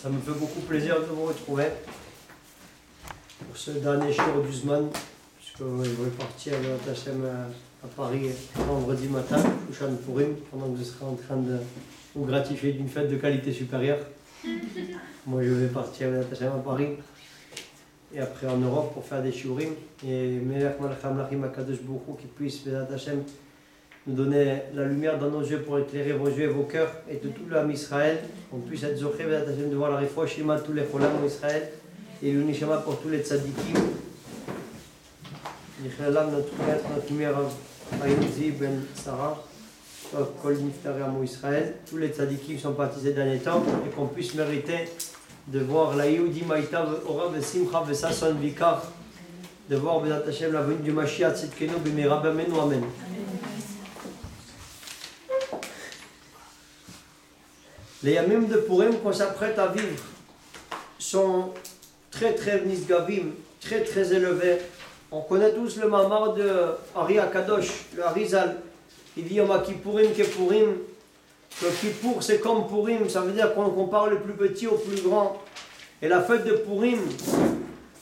Ça me fait beaucoup plaisir de vous retrouver pour ce dernier jour du Zman, puisque je vais partir de Hachem à Paris vendredi matin, Shushan Purim, pendant que je serai en train de vous gratifier d'une fête de qualité supérieure. Moi je vais partir de Hachem à Paris et après en Europe pour faire des shiurim. Et Melech Malacham Lachim Akadosh Baruch Hu qui puisse, Bézat Hachem, nous donner la lumière dans nos yeux pour éclairer vos yeux et vos cœurs et de tout l'âme Israël, qu'on puisse être zoché de voir la réfoua Shema tous les cholam en Israël et l'unishama pour tous les tzadikim. Nichalam notre maître, notre mère Aïnzi ben Sarah, Kol Niftari Amo Israël, tous les tzadikim sont partis ces derniers temps et qu'on puisse mériter de voir la Yehudi Maïta Ora Vesimcha Vesason Vikar, de voir Bézat Hashem la venue du Mashiach Tzidkenu B'meira B'amenu Amen. Les Yamim de Purim qu'on s'apprête à vivre sont très nisgavim, très élevés. On connaît tous le mamar de Ari Akadosh, le Arizal. Il dit Yom Kippourim que Purim, que Kippour c'est comme Purim, ça veut dire qu'on compare le plus petit au plus grand. Et la fête de Purim,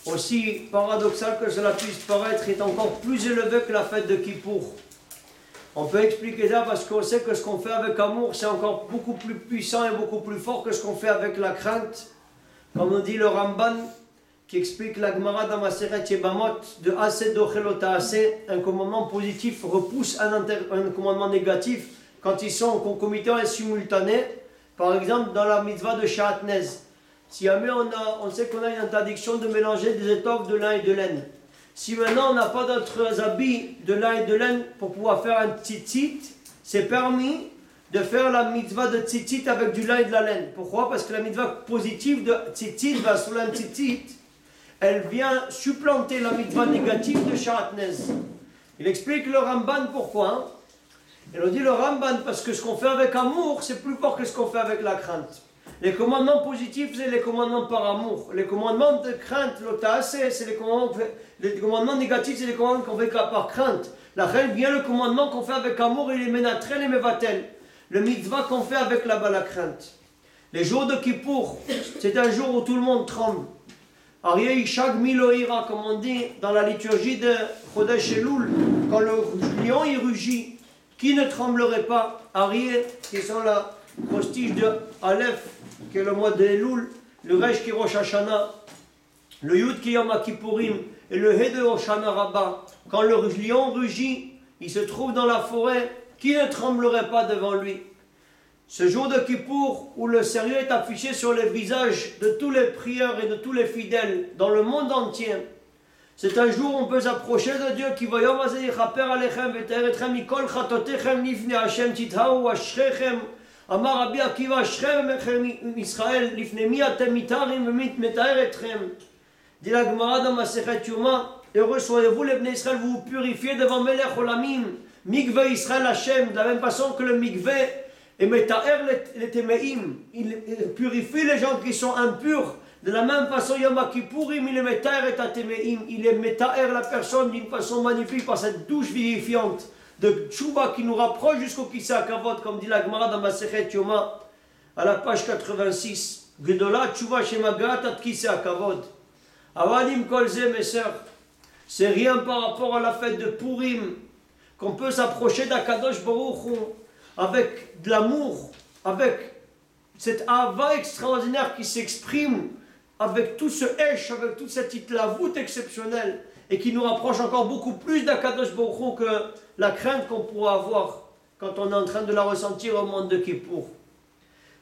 aussi paradoxal que cela puisse paraître, est encore plus élevée que la fête de Kippour. On peut expliquer ça parce qu'on sait que ce qu'on fait avec amour, c'est encore beaucoup plus puissant et beaucoup plus fort que ce qu'on fait avec la crainte. Comme on dit le Ramban, qui explique la Gemara dans Maseret Yebamot, de Aseh Dochelota Aseh, un commandement positif repousse un commandement négatif quand ils sont concomitants et simultanés. Par exemple, dans la mitzvah de Shatnez, si jamais on sait qu'on a une interdiction de mélanger des étoffes de lin et de laine. Si maintenant on n'a pas d'autres habits de lin et de laine pour pouvoir faire un tzitzit, c'est permis de faire la mitzvah de tzitzit avec du lin et de la laine. Pourquoi? Parce que la mitzvah positive de tzitzit, Vasulan tzitzit, elle vient supplanter la mitzvah négative de Shatnez. Il explique le Ramban pourquoi. Il nous dit le Ramban parce que ce qu'on fait avec amour, c'est plus fort que ce qu'on fait avec la crainte. Les commandements positifs, c'est les commandements par amour. Les commandements de crainte, l'otaasé, c'est les commandements négatifs, c'est les commandements qu'on fait par crainte. La reine vient le commandement qu'on fait avec amour et les menatrel et mevatel. Le mitzvah qu'on fait avec la crainte. Les jours de Kippour, c'est un jour où tout le monde tremble. Arié Ishag Miloïra, comme on dit dans la liturgie de Chodesh Elul, quand le lion il rugit, qui ne tremblerait pas? Arié, qui sont la prostige de Aleph, qui est le mois de Elul, le Resh qui est Rosh Hashanah, le Yud qui est Yom Kippourim et le He de Hoshana Rabbah. Quand le lion rugit, il se trouve dans la forêt, qui ne tremblerait pas devant lui? Ce jour de Kippour, où le sérieux est affiché sur les visages de tous les prieurs et de tous les fidèles dans le monde entier, c'est un jour où on peut s'approcher de Dieu qui va Yom Hazeh Yichaper Alechem V'Te'eretchem Mikol Chatotechem Lifnei Hashem Tithaou Ashrechem Amar Rabbi Akiva Ashrechem Israël Lifnei Mi Atem Mitarim V'Mit Metaeretchem. Dit la Gemara dans Masechet Yoma, heureux soyez-vous les Bnei Israël, vous vous purifiez devant Melech Olamim, Mikveh Israël Hashem, de la même façon que le Mikveh et Metaer les Temeim, il purifie les gens qui sont impurs. De la même façon, Yom Kippourim, il est Metaer et Tatemeim, il est Metaer la personne d'une façon magnifique par cette douche vivifiante de Tchouba qui nous rapproche jusqu'au Kissa Kavod, comme dit la Gemara dans Masechet Yoma, à la page 86. Gdola Tchouba Shemagat at Kissa Kavod. Avadim Kolze, mes sœurs, c'est rien par rapport à la fête de Purim, qu'on peut s'approcher d'Akadosh Baruch Hu avec de l'amour, avec cette ava extraordinaire qui s'exprime, avec tout ce hesh, avec toute cette itlavout exceptionnelle, et qui nous rapproche encore beaucoup plus d'Akadosh Baruch Hu que la crainte qu'on pourra avoir quand on est en train de la ressentir au monde de Kippour.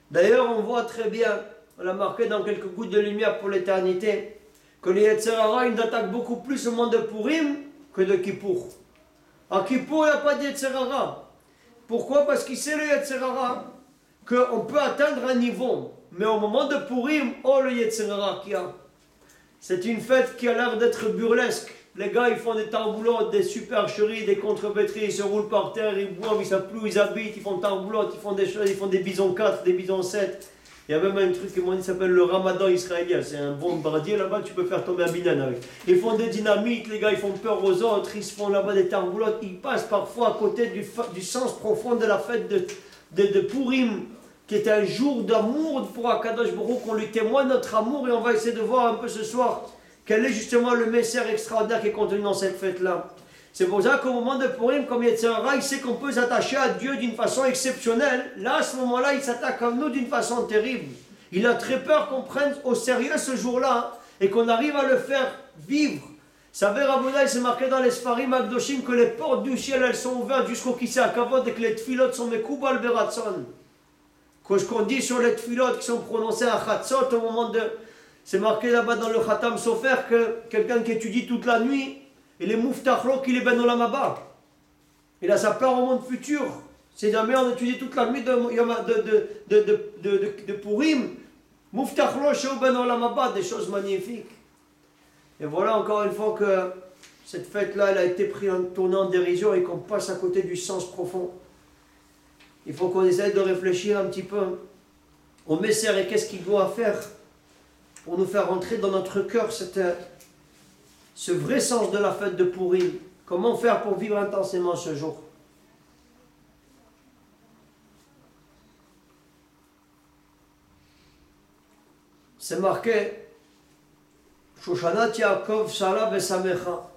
D'ailleurs, on voit très bien, on l'a marqué dans quelques gouttes de lumière pour l'éternité, que les Yetzer Hara, ils attaquent beaucoup plus au monde de Purim que de Kippour. À Kippour, il n'y a pas de Yetzer Hara. Pourquoi? Parce qu'il sait le Yetzer Hara qu'on peut atteindre un niveau. Mais au moment de Purim, oh le Yetzer Hara qu'il y a. C'est une fête qui a l'air d'être burlesque. Les gars, ils font des tarboulottes, des supercheries, des contrepétries, ils se roulent par terre, ils boivent, ils savent plus où ils habitent, ils font tarboulottes, ils font des choses, ils font des bisons 4, des bisons 7. Il y a même un truc qui s'appelle le Ramadan israélien. C'est un bombardier là-bas, tu peux faire tomber un binan avec. Ils font des dynamites, les gars, ils font peur aux autres, ils se font là-bas des tarboulottes. Ils passent parfois à côté du sens profond de la fête de Purim. qui est un jour d'amour pour Akadosh Baruch Hu, qu'on lui témoigne notre amour, et on va essayer de voir un peu ce soir quel est justement le message extraordinaire qui est contenu dans cette fête-là. C'est pour ça qu'au moment de Purim, comme Yetzirah, il sait qu'on peut s'attacher à Dieu d'une façon exceptionnelle. Là, à ce moment-là, il s'attaque à nous d'une façon terrible. Il a très peur qu'on prenne au sérieux ce jour-là et qu'on arrive à le faire vivre. Savez, Rabouna, il s'est marqué dans les Sfarim Akdoshim que les portes du ciel, elles sont ouvertes jusqu'au Kisei HaKavod et que les tfilot sont Mekubal Beratzon. Ce qu'on dit sur les tfilot qui sont prononcées à Chatzot au moment de... C'est marqué là-bas dans le Khatam Sofer que quelqu'un qui étudie toute la nuit, il est Muftachlo qu'il est Ben Olam Haba. Il a sa part au monde futur. C'est jamais on étudie toute la nuit de Purim. Muftachlo Sheu Ben Olam Haba, des choses magnifiques. Et voilà encore une fois que cette fête-là, elle a été prise en tournant en dérision et qu'on passe à côté du sens profond. Il faut qu'on essaye de réfléchir un petit peu au Messer et qu'est-ce qu'il doit faire pour nous faire rentrer dans notre cœur ce vrai sens de la fête de Purim. Comment faire pour vivre intensément ce jour? C'est marqué Shoshanat Yaakov Shala Besamecha.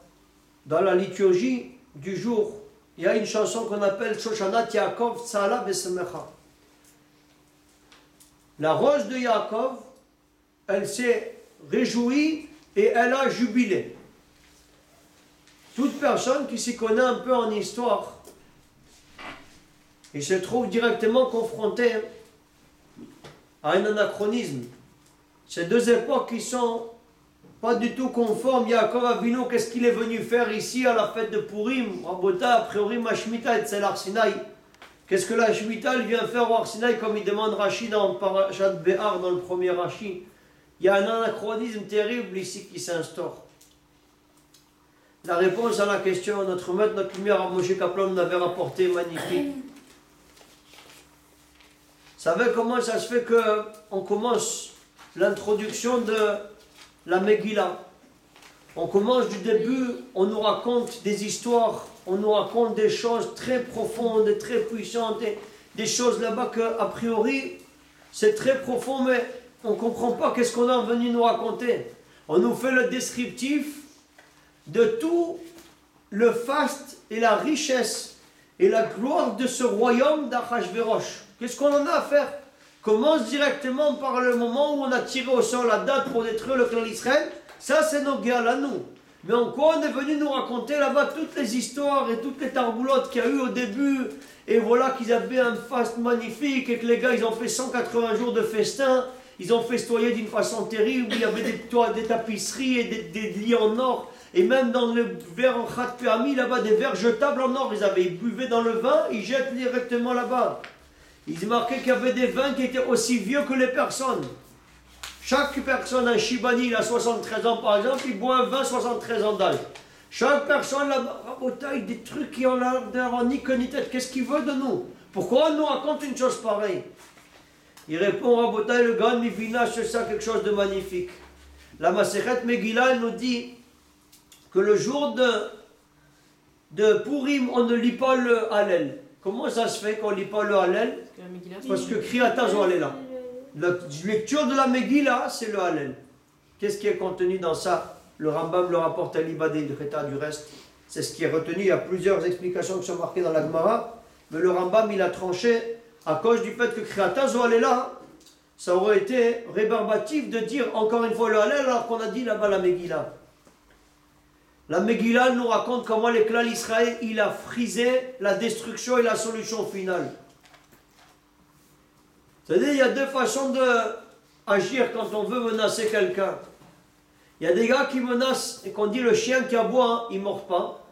Dans la liturgie du jour, il y a une chanson qu'on appelle Shoshanat Yaakov Shala Besamecha. La rose de Yaakov, elle s'est réjouie et elle a jubilé. Toute personne qui s'y connaît un peu en histoire, il se trouve directement confronté à un anachronisme. Ces deux époques qui sont pas du tout conformes. Yaakov Avinu, qu'est-ce qu'il est venu faire ici à la fête de Purim? Rabota, a priori, ma Shemitah et Tzel Har Sinaï. Qu'est-ce que la Shemitah vient faire au Har Sinaï, comme il demande Rashi dans Parashat Behar, dans le premier Rashi? Il y a un anachronisme terrible ici qui s'instaure. La réponse à la question, notre maître, notre lumière, Moshe Kaplan nous avait rapporté, magnifique. Vous savez comment ça se fait qu'on commence l'introduction de la Megillah? On commence du début, on nous raconte des histoires, on nous raconte des choses très profondes et très puissantes, des choses là-bas qu'a priori, c'est très profond, mais on ne comprend pas qu'est-ce qu'on est venu nous raconter. On nous fait le descriptif de tout le faste et la richesse et la gloire de ce royaume d'Achashverosh. Qu'est-ce qu'on en a à faire? Commence directement par le moment où on a tiré au sort la date pour détruire le clan d'Israël. Ça, c'est nos guerres à nous. Mais en quoi on est venu nous raconter là-bas toutes les histoires et toutes les tarboulottes qu'il y a eu au début? Et voilà qu'ils avaient un faste magnifique et que les gars, ils ont fait 180 jours de festin. Ils ont festoyé d'une façon terrible. Il y avait des tapisseries et des lits en or. Et même dans le verre en khat permis, là-bas, des verres jetables en or. Ils buvaient dans le vin, ils jettent directement là-bas. Ils marquaient qu'il y avait des vins qui étaient aussi vieux que les personnes. Chaque personne, un Shibani, il a 73 ans par exemple, il boit un vin 73 ans d'âge. Chaque personne là-bas, rabotaille, des trucs qui ont l'air d'avoir ni queue ni tête. Qu'est-ce qu'il veut de nous? Pourquoi on nous raconte une chose pareille? Il répond, rabotaille, le grand Mivina, c'est ça quelque chose de magnifique. La Masechet Megillah, elle nous dit que le jour de Purim, on ne lit pas le Hallel. Comment ça se fait qu'on ne lit pas le Hallel? Parce que Kriyat Zohar est là. La lecture de la Megillah, c'est le Hallel. Qu'est-ce qui est contenu dans ça? Le Rambam le rapporte à l'Ibadé de Kheta du reste. C'est ce qui est retenu. Il y a plusieurs explications qui sont marquées dans la Gemara. Mais le Rambam, il a tranché à cause du fait que Kriyat Zohar est là. Ça aurait été rébarbatif de dire encore une fois le Hallel alors qu'on a dit là-bas la Megillah. La Megillah nous raconte comment l'éclat d'Israël, il a frisé la destruction et la solution finale. C'est-à-dire, il y a deux façons d'agir quand on veut menacer quelqu'un. Il y a des gars qui menacent et qu'on dit le chien qui aboie, il ne mord pas.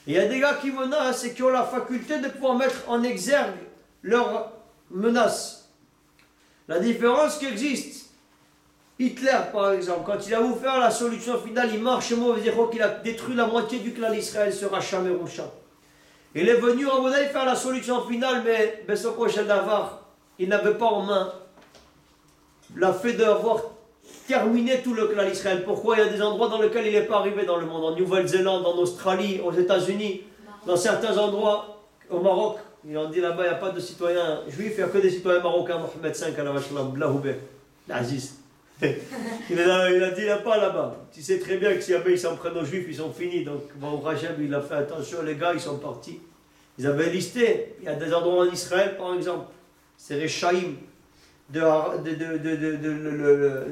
Et il y a des gars qui menacent et qui ont la faculté de pouvoir mettre en exergue leurs menaces. La différence qui existe, Hitler par exemple, quand il a voulu faire la solution finale, il marche mauvais qu'il a détruit la moitié du clan d'Israël sur Hacham et Rousha. Il est venu en Monaï faire la solution finale, mais Besoko Shadavar, il n'avait pas en main le fait d'avoir terminé tout le clan d'Israël. Pourquoi? Il y a des endroits dans lesquels il n'est pas arrivé dans le monde, en Nouvelle-Zélande, en Australie, aux États-Unis, dans certains endroits, au Maroc, Ils ont dit là-bas, il n'y a pas de citoyens juifs, il n'y a que des citoyens marocains, Mohamed V, l'Aziz. Il a dit, il n'y a pas là-bas. Tu sais très bien que si ils s'en prennent aux juifs, ils sont finis. Donc, bon, Rajab, il a fait attention, les gars, ils sont partis. Ils avaient listé, il y a des endroits en Israël, par exemple, c'est Rechaïm,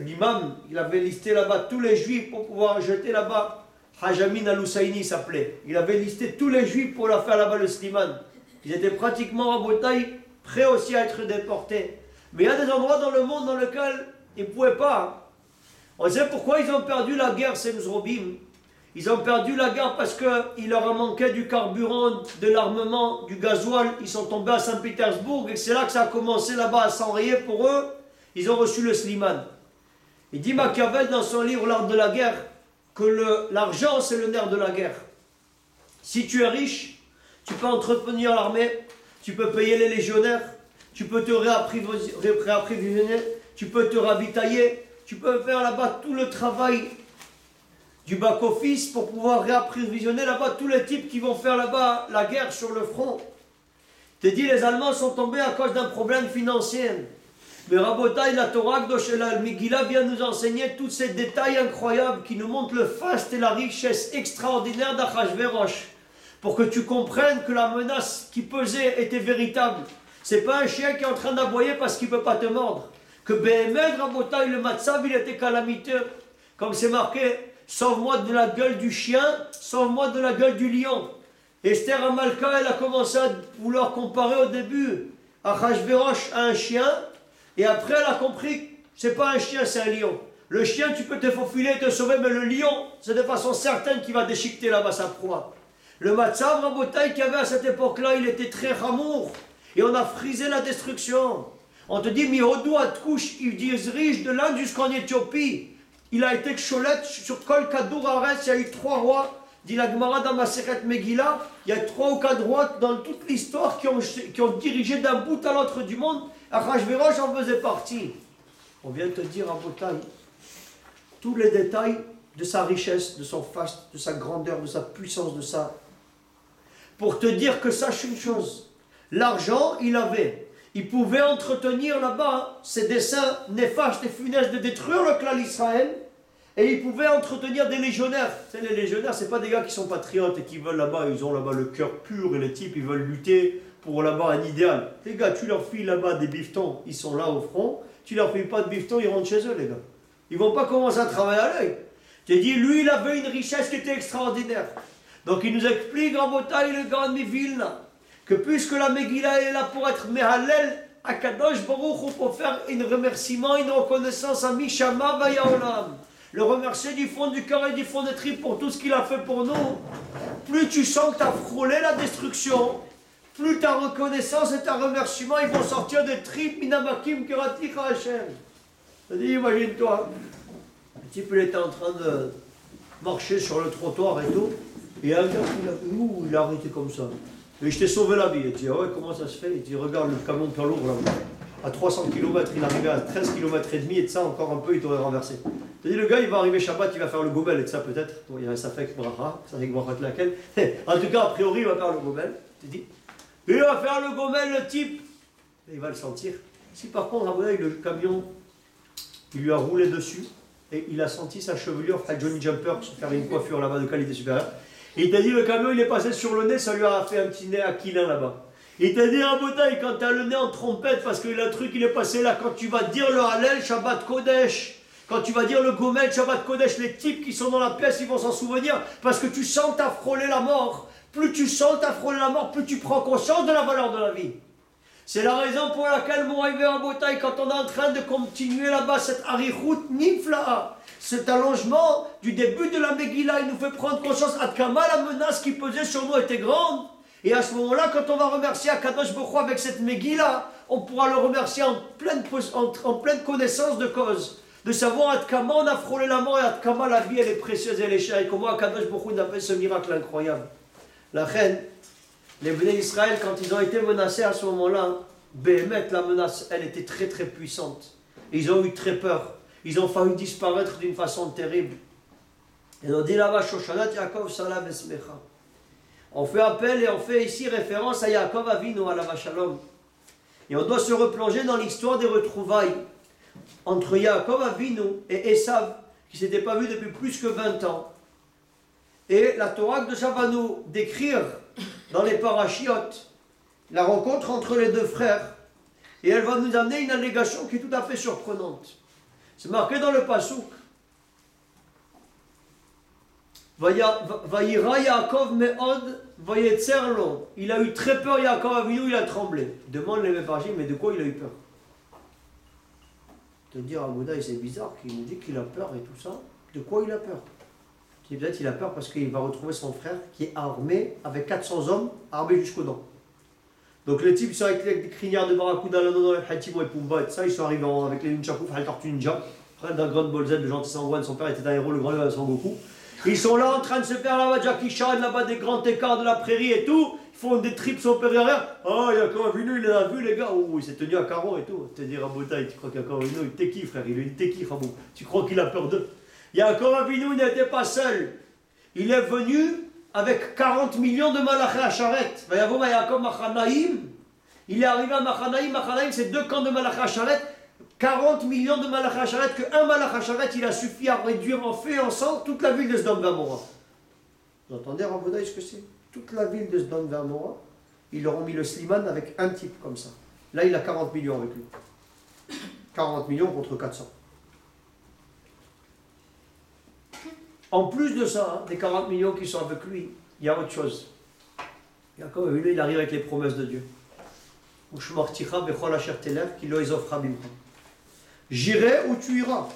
l'imam, il avait listé là-bas tous les juifs pour pouvoir jeter là-bas. Hajamin al-Husayni s'appelait. Il avait listé tous les juifs pour leur faire là-bas le sliman. Ils étaient pratiquement en bataille, prêts aussi à être déportés. Mais il y a des endroits dans le monde dans lesquels ils ne pouvaient pas. On sait pourquoi ils ont perdu la guerre, ces Mzrobim. Ils ont perdu la guerre parce qu'il leur a manqué du carburant, de l'armement, du gasoil. Ils sont tombés à Saint-Pétersbourg et c'est là que ça a commencé là-bas à s'enrayer pour eux. Ils ont reçu le sliman. Il dit Machiavel dans son livre L'art de la guerre que l'argent c'est le nerf de la guerre. Si tu es riche, tu peux entretenir l'armée, tu peux payer les légionnaires, tu peux te réapprovisionner, tu peux te ravitailler, tu peux faire là-bas tout le travail du back-office pour pouvoir réapprovisionner là-bas tous les types qui vont faire là-bas la guerre sur le front. Je te dis, les Allemands sont tombés à cause d'un problème financier. Mais Rabotai, la Torah Gdoshela, le Megillah vient nous enseigner tous ces détails incroyables qui nous montrent le faste et la richesse extraordinaire d'Achashverosh. Pour que tu comprennes que la menace qui pesait était véritable. C'est pas un chien qui est en train d'aboyer parce qu'il ne peut pas te mordre. Que Behemed, Rabotai, le Matzav, il était calamiteux. Comme c'est marqué, sauve-moi de la gueule du chien, sauve-moi de la gueule du lion. Esther Amalka, elle a commencé à vouloir comparer au début Achashverosh à un chien. Et après, elle a compris, c'est pas un chien, c'est un lion. Le chien, tu peux te faufiler, te sauver, mais le lion, c'est de façon certaine qu'il va déchiqueter là-bas sa proie. Le Matzav Rabotai qu'il y avait à cette époque-là, il était très ramour. Et on a frisé la destruction. On te dit, Mihodou Atkouch, ils disent riche de l'Inde jusqu'en Éthiopie. Il a été Ksholet sur Kol Kadour Aretz, il y a eu 3 rois. Dit la Gemara dans Maseret Megillah, il y a 3 ou 4 rois dans toute l'histoire qui ont dirigé d'un bout à l'autre du monde. Achashverosh en faisait partie. On vient de te dire à Botaï tous les détails de sa richesse, de son faste, de sa grandeur, de sa puissance, de sa... Pour te dire que sache une chose, l'argent il avait, il pouvait entretenir là-bas ces desseins néfastes et funestes de détruire le clan d'Israël, et il pouvait entretenir des légionnaires. Tu sais, les légionnaires, c'est pas des gars qui sont patriotes et qui veulent là-bas, ils ont là-bas le cœur pur et les types, ils veulent lutter pour là-bas un idéal. Les gars, tu leur files là-bas des bifetons, ils sont là au front, tu leur files pas de bifetons, ils rentrent chez eux les gars. Ils vont pas commencer à travailler à l'œil. Tu dis, lui il avait une richesse qui était extraordinaire. Donc il nous explique en Botaï le grand Mivilna, que puisque la Megillah est là pour être Mehalel, à Kadosh Baruch pour faire un remerciement, une reconnaissance à Mishama Vayaolam. Le remercier du fond du cœur et du fond des tripes pour tout ce qu'il a fait pour nous. Plus tu sens que tu as frôlé la destruction, plus ta reconnaissance et ta remerciement, ils vont sortir des tripes, Minamakim Keratika Hashem. C'est-à-dire, imagine-toi, le type il était en train de marcher sur le trottoir et tout, et un gars il a arrêté comme ça. Et je t'ai sauvé la vie. Il dit, ah ouais, comment ça se fait? Il dit, regarde le camion de poids lourd là, à 300 km, il arrivait à 13 km et demi, et de ça encore un peu, il t'aurait renversé. Tu dis, le gars, il va arriver Shabbat, il va faire le gobel, et de ça peut-être, il y a un safek bracha, safek bracha laquelle. En tout cas, a priori, il va faire le gobel. Tu dis, il va faire le gobel, le type, et il va le sentir. Si par contre, après, le camion, il lui a roulé dessus, et il a senti sa chevelure, fait Johnny Jumper, se faire une coiffure là-bas de qualité supérieure. Et il t'a dit, le camion, il est passé sur le nez, ça lui a fait un petit nez aquilin là-bas. Il t'a dit, Rabotai, quand tu as le nez en trompette, parce que le truc, il est passé là, quand tu vas dire le Hallel, Shabbat Kodesh, quand tu vas dire le Gomel, Shabbat Kodesh, les types qui sont dans la pièce, ils vont s'en souvenir, parce que tu sens que tu as frôlé la mort. Plus tu sens que tu as frôlé la mort, plus tu prends conscience de la valeur de la vie. C'est la raison pour laquelle, mon Raïvé Rabotai, quand on est en train de continuer là-bas, cette Arichut Nifla, cet allongement du début de la Megillah, il nous fait prendre conscience à Kama, la menace qui pesait sur nous était grande. Et à ce moment-là, quand on va remercier Akadosh Baruch Hu avec cette Megillah, on pourra le remercier en pleine connaissance de cause. De savoir à Kama on a frôlé la mort et à Kama la vie elle est précieuse et elle est chère. Et comment Akadosh Baruch Hu a fait ce miracle incroyable. La reine, les Bnei Israël, quand ils ont été menacés à ce moment-là, Béhémet, la menace, elle était très très puissante. Ils ont eu très peur. Ils ont failli disparaître d'une façon terrible. Et on dit là-bas, Shoshanat Yaakov Salam Esmecha. On fait appel et on fait ici référence à Yaakov Avinu, à la Shalom. Et on doit se replonger dans l'histoire des retrouvailles entre Yaakov Avinu et Esav, qui ne s'étaient pas vus depuis plus que 20 ans. Et la Torah de va nous décrire dans les parachiotes la rencontre entre les deux frères. Et elle va nous amener une allégation qui est tout à fait surprenante. C'est marqué dans le Passouk. Vayira Yaakov me'od vayetzer lo. Il a eu très peur, Yaakov Avinu, il a tremblé. Demande les Mefarshim, mais de quoi il a eu peur? Te dire, Aboudaï, c'est bizarre qu'il nous dit qu'il a peur et tout ça. De quoi il a peur? Peut-être qu'il a peur parce qu'il va retrouver son frère qui est armé avec 400 hommes, armés jusqu'aux dents. Donc les types sont avec les crinières de Barracuda, Lanono, Hatimo et Pumba, et tout ça, ils sont arrivés avec les Nunchaku, les Tortues Ninja. Frère d'un Grand Ball Z, le gentil Sangwan, son père était un héros, le grand Sangoku. Ils sont là en train de se faire là-bas, Jackie Chan, là-bas des grands écarts de la prairie et tout. Ils font des trips supérieures. Oh, il y a quand même il a vu les gars. Oh, il s'est tenu à carreau et tout. Te dire à Botaï, tu crois qu'il y a encore une il t'équipe, frère. Il est une t'équipe, Rabou. Tu crois qu'il a peur d'eux? Yaakov Avinu n'était pas seul. Il est venu avec 40 millions de malachés à charrette. Il est arrivé à Machanaïm. Machanaïm, c'est 2 camps de malachés à charrette. 40 millions de malachés à charrette. Qu'un malach à charrette, il a suffi à réduire en feu et en sang toute la ville de Sdom Gomorrha. Vous entendez, Rabodaï, ce que c'est? Toute la ville de Sdom Gomorrha, ils leur ont mis le Sliman avec un type comme ça. Là, il a 40 millions avec lui. 40 millions contre 400. En plus de ça, des 40 millions qui sont avec lui, il y a autre chose. Il arrive avec les promesses de Dieu. J'irai où tu iras.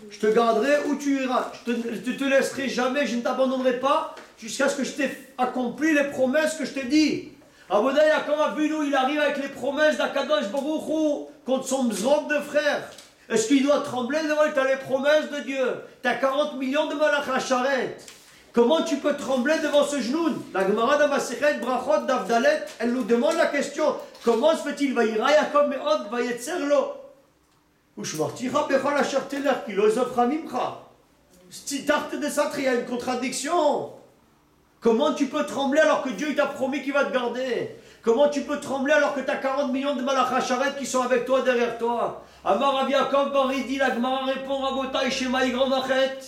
Je te garderai où tu iras. Je te laisserai jamais, je ne t'abandonnerai pas jusqu'à ce que je t'ai accompli les promesses que je t'ai dit. Aboda Yaakov Avinu, il arrive avec les promesses d'Akadosh Baruch Hu contre son mzrob de frère. Est-ce qu'il doit trembler devant lui? Tu as les promesses de Dieu. Tu as 40 millions de malach à charrette. Comment tu peux trembler devant ce genou? La Gemara d'Amasechet Brachot d'Avdalet, elle nous demande la question. Comment se fait-il? Vayira Yaakov me'od vayetzer lo. Ushmarticha bechol asher telech ki lo ezofra mimcha. Stitarte de Satri, il y a une contradiction. Comment tu peux trembler alors que Dieu t'a promis qu'il va te garder? Comment tu peux trembler alors que tu as 40 millions de malach à charrette qui sont avec toi, derrière toi? Amar Rav Yaakov Baridi, la Gemara répond à Botaï Shemaï Grand Machet.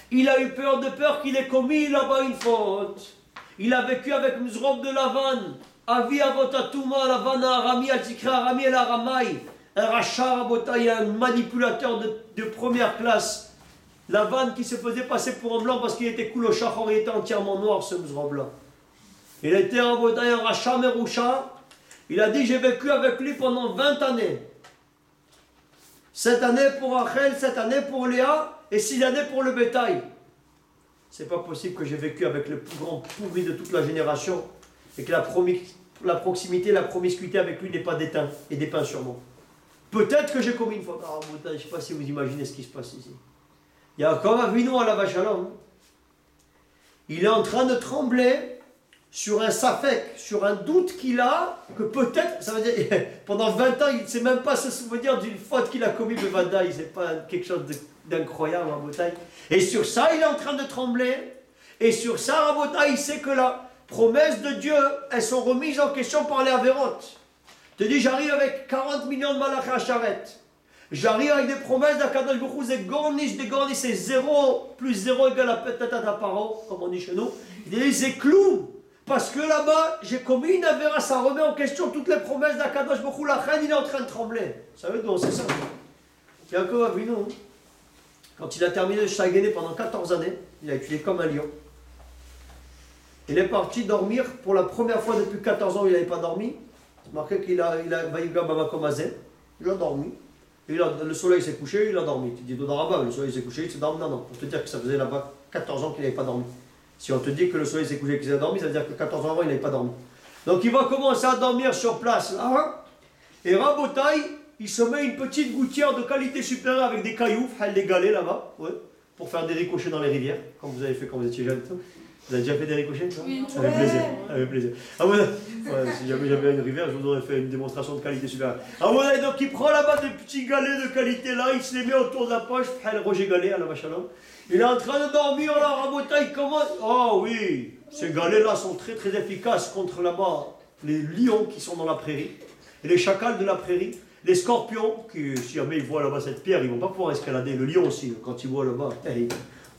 Il a eu peur de peur qu'il ait commis là-bas une faute. Il a vécu avec Mzrob de Lavan. Avi Avotatuma, Lavan à Arami, Al-Zikra Arami El Aramai. Un rachar à Botaï, un manipulateur de première classe. Lavan qui se faisait passer pour un blanc parce qu'il était cool au chachor, il était entièrement noir ce Mzrob-là. Il était à Botaï, un rachar Meroucha. Il a dit j'ai vécu avec lui pendant 20 années. 7 années pour Rachel, 7 années pour Léa et 6 années pour le bétail. C'est pas possible que j'ai vécu avec le plus grand pourri de toute la génération et que la proximité, la promiscuité avec lui n'est pas déteint et dépeint sur moi. Peut-être que j'ai commis une faute. Je ne sais pas si vous imaginez ce qui se passe ici. Yaakov Avinu à la Shalom. Il est en train de trembler sur un safek, sur un doute qu'il a, que peut-être, ça veut dire, pendant 20 ans, il ne sait même pas se souvenir d'une faute qu'il a commise, mais Vadaï, c'est pas quelque chose d'incroyable, Rabotaï. Et sur ça, il est en train de trembler, et sur ça, Rabotaï, il sait que la promesse de Dieu, elles sont remises en question par les Avérotes. Je te dis, j'arrive avec 40 millions de malachs à charrette. J'arrive avec des promesses d'Akadosh Baruch Hu, c'est gorniche, des gorniches, c'est 0 plus 0 égale à pétatata paro, comme on dit chez nous. Il dit, c'est clou. Parce que là-bas, j'ai commis une avéra, ça remet en question toutes les promesses d'Akadosh Baruch Hu. La reine, il est en train de trembler. Vous savez d'où c'est ça? Yaakov Avinu, quand il a terminé de Shagéné pendant 14 années, il a étudié comme un lion. Il est parti dormir pour la première fois depuis 14 ans, il n'avait pas dormi. C'est marqué qu'il a dormi. Et le soleil s'est couché, il a dormi. Tu dis, Dodarabah, le soleil s'est couché, il s'est dormi. Non, pour te dire que ça faisait là-bas 14 ans qu'il n'avait pas dormi. Si on te dit que le soleil s'est couché et qu'il a dormi, ça veut dire que 14 ans avant, il n'avait pas dormi. Donc il va commencer à dormir sur place, là. Et Rabotaï, il se met une petite gouttière de qualité supérieure avec des cailloux, les galets là-bas, ouais, pour faire des ricochets dans les rivières, comme vous avez fait quand vous étiez jeune. Vous avez déjà fait des ricochets, ça? Oui. Avec plaisir. Avec plaisir. Ah ouais, si jamais j'avais une rivière, je vous aurais fait une démonstration de qualité super. Ah ouais, donc il prend là-bas des petits galets de qualité là, il se les met autour de la poche, Roger Galet, à la machalom. Il est en train de dormir là, Rabota, il commence. Oh oui, ces galets-là sont très très efficaces contre là-bas les lions qui sont dans la prairie, et les chacals de la prairie, les scorpions, qui si jamais ils voient là-bas cette pierre, ils ne vont pas pouvoir escalader. Le lion aussi, quand ils voient là-bas.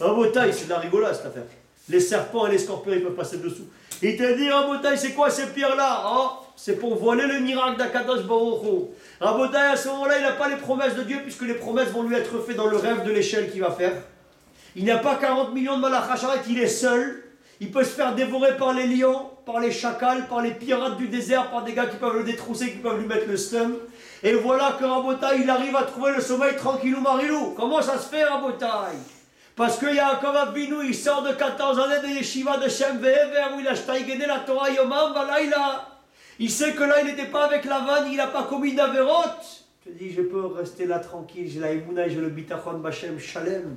Rabota, c'est de la rigolade cette affaire. Les serpents et les scorpions, ils peuvent passer dessous. Il te dit, Rabotai, c'est quoi ces pierres-là? Oh, c'est pour voler le miracle d'Akadosh Baruch Hu. Rabotai, à ce moment-là, il n'a pas les promesses de Dieu, puisque les promesses vont lui être faites dans le rêve de l'échelle qu'il va faire. Il n'y a pas 40 millions de Malachacharet, il est seul. Il peut se faire dévorer par les lions, par les chacals, par les pirates du désert, par des gars qui peuvent le détrousser, qui peuvent lui mettre le stum. Et voilà que Rabotai, il arrive à trouver le sommeil tranquillou marilou. Comment ça se fait, Rabotai? Parce que Yaakov Avinu, il sort de 14 années de Yeshiva de Shem Ve'ever, où il a shtaïgené la Torah Yomam, Valaïla. Il sait que là, il n'était pas avec Lavan, il n'a pas commis d'Averot. Je dis, je peux rester là tranquille, j'ai la Emouna et j'ai le Bitachon Bachem Shalem.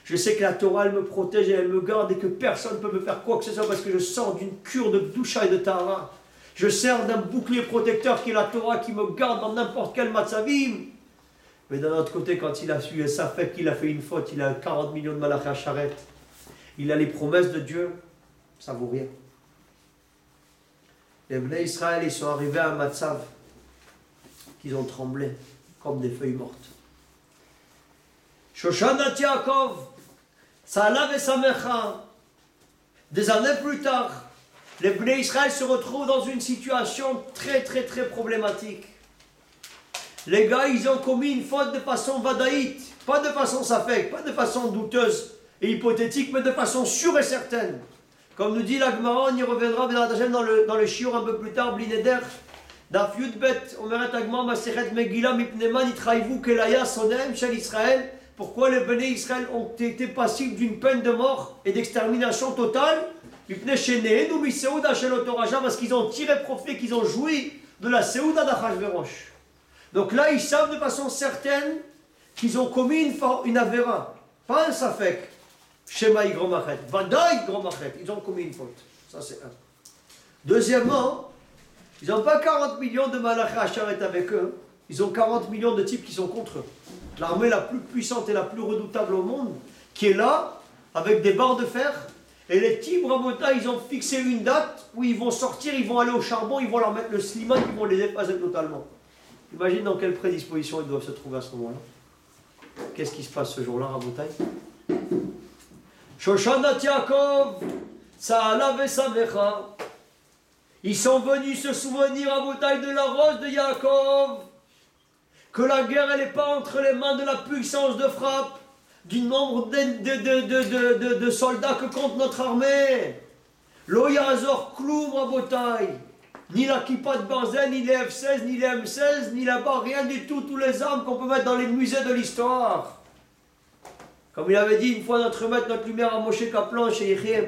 Je sais que la Torah, elle me protège et elle me garde et que personne ne peut me faire quoi que ce soit parce que je sors d'une cure de Gdusha et de Tahara. Je sers d'un bouclier protecteur qui est la Torah qui me garde dans n'importe quel matzavim. Mais d'un autre côté, quand il a su ça fait qu'il a fait une faute, il a 40 millions de malachas charet, il a les promesses de Dieu, ça vaut rien. Les Bnei Israël, ils sont arrivés à un matzav qu'ils ont tremblé comme des feuilles mortes. Shoshanat Yaakov, Tza'alav et Samecha. Des années plus tard, les Bnei Israël se retrouvent dans une situation très très très problématique. Les gars, ils ont commis une faute de façon vadaïte, pas de façon safek, pas de façon douteuse et hypothétique, mais de façon sûre et certaine. Comme nous dit la Gemara, on y reviendra dans le shiur un peu plus tard, Blineder, Daf Yudbet, Omeret Agmar, Masechet Megillah, Mipneman, Itraïvu, Kelaya, Sonem, Shel Israël. Pourquoi les Béné Israël ont été passibles d'une peine de mort et d'extermination totale? Parce qu'ils ont tiré profit, qu'ils ont joui de la Seouda d'Achashverosh. Donc là, ils savent de façon certaine qu'ils ont commis une avéra, pas un safek. Shema Igromachet, Vadaï Gromachet, ils ont commis une faute. Ça, c'est un. Deuxièmement, ils n'ont pas 40 millions de malachas Asharet avec eux, ils ont 40 millions de types qui sont contre eux. L'armée la plus puissante et la plus redoutable au monde, qui est là, avec des barres de fer, et les types Rabota, ils ont fixé une date où ils vont sortir, ils vont aller au charbon, ils vont leur mettre le sliman, ils vont les effacer totalement. Imagine dans quelle prédisposition ils doivent se trouver à ce moment-là. Qu'est-ce qui se passe ce jour-là, Rabotai? Shoshanat Yaakov, Tza'alav et Samecha. Ils sont venus se souvenir, Rabotai, de la rose de Yaakov. Que la guerre, elle n'est pas entre les mains de la puissance de frappe, du nombre de soldats que compte notre armée. Lo Yazor Kloum, Rabotai. Ni la Kippa de Barzel, ni les F-16, ni les M-16, ni là-bas, rien du tout, tous les armes qu'on peut mettre dans les musées de l'histoire. Comme il avait dit une fois notre maître, notre lumière à Moshe Kaplan chez Yechiem.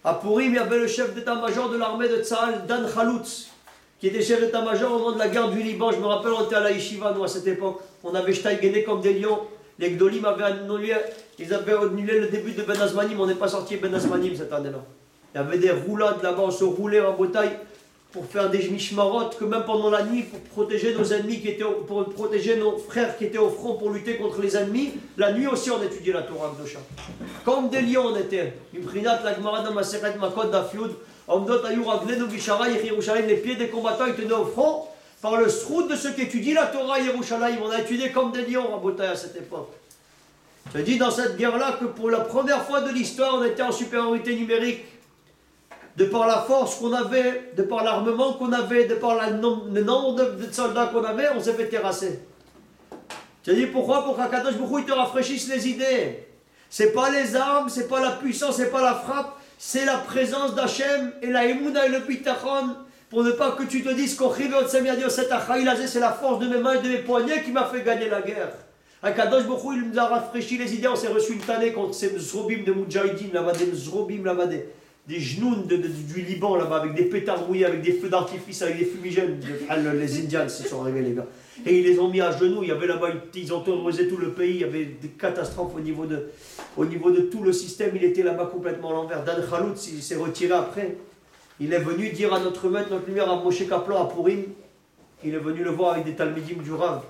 À Purim, il y avait le chef d'état-major de l'armée de Tzahal, Dan Khaloutz, qui était chef d'état-major au moment de la guerre du Liban. Je me rappelle, on était à la Yeshiva, nous, à cette époque. On avait shtaïgené comme des lions. Les Gdolim avaient annulé, ils avaient annulé le début de Ben Azmanim. On n'est pas sorti Ben Azmanim cette année-là. Il y avait des roulades là-bas, on se roulait en bataille pour faire des mishmarot, que même pendant la nuit, pour protéger nos ennemis, pour protéger nos frères qui étaient au front pour lutter contre les ennemis. La nuit aussi, on étudiait la Torah Kdosha. Comme des lions, on était. Imprinat, la Gemara dans Maseret Makot d'Afioud, Omdot Ayur Aglenu Bishara, Yerushalayim, les pieds des combattants, ils tenaient au front. Par le sroud de ceux qui étudient la Torah Yerushalayim, on a étudié comme des lions, Rabotai, à cette époque. Je dis dans cette guerre-là que pour la première fois de l'histoire, on était en supériorité numérique. De par la force qu'on avait, de par l'armement qu'on avait, de par le nombre de soldats qu'on avait, on s'est fait terrasser. Je dis pourquoi? Pour qu'Akadosh Baruch Hu te rafraîchisse les idées. C'est pas les armes, c'est pas la puissance, c'est pas la frappe, c'est la présence d'Hachem et la Emouna et le Bitachon. Pour ne pas que tu te dises c'est la force de mes mains et de mes poignets qui m'a fait gagner la guerre. Akadosh Baruch Hu, il nous a rafraîchi les idées, on s'est reçu une tannée contre ces Mzrobim de Moudjahidin, là-bas, des Mzrobim là-bas, des genoux du Liban là-bas, avec des pétards mouillés, avec des feux d'artifice, avec des fumigènes. Les Indiens se sont arrivés, les gars. Et ils les ont mis à genoux. Il y avait là-bas, ils ont terrorisé tout le pays. Il y avait des catastrophes au niveau de tout le système. Il était là-bas complètement à l'envers. Dan Khalout, il s'est retiré après. Il est venu dire à notre maître, notre lumière, à Moshe Kaplan, à Purim. Il est venu le voir avec des Talmidim du Rav,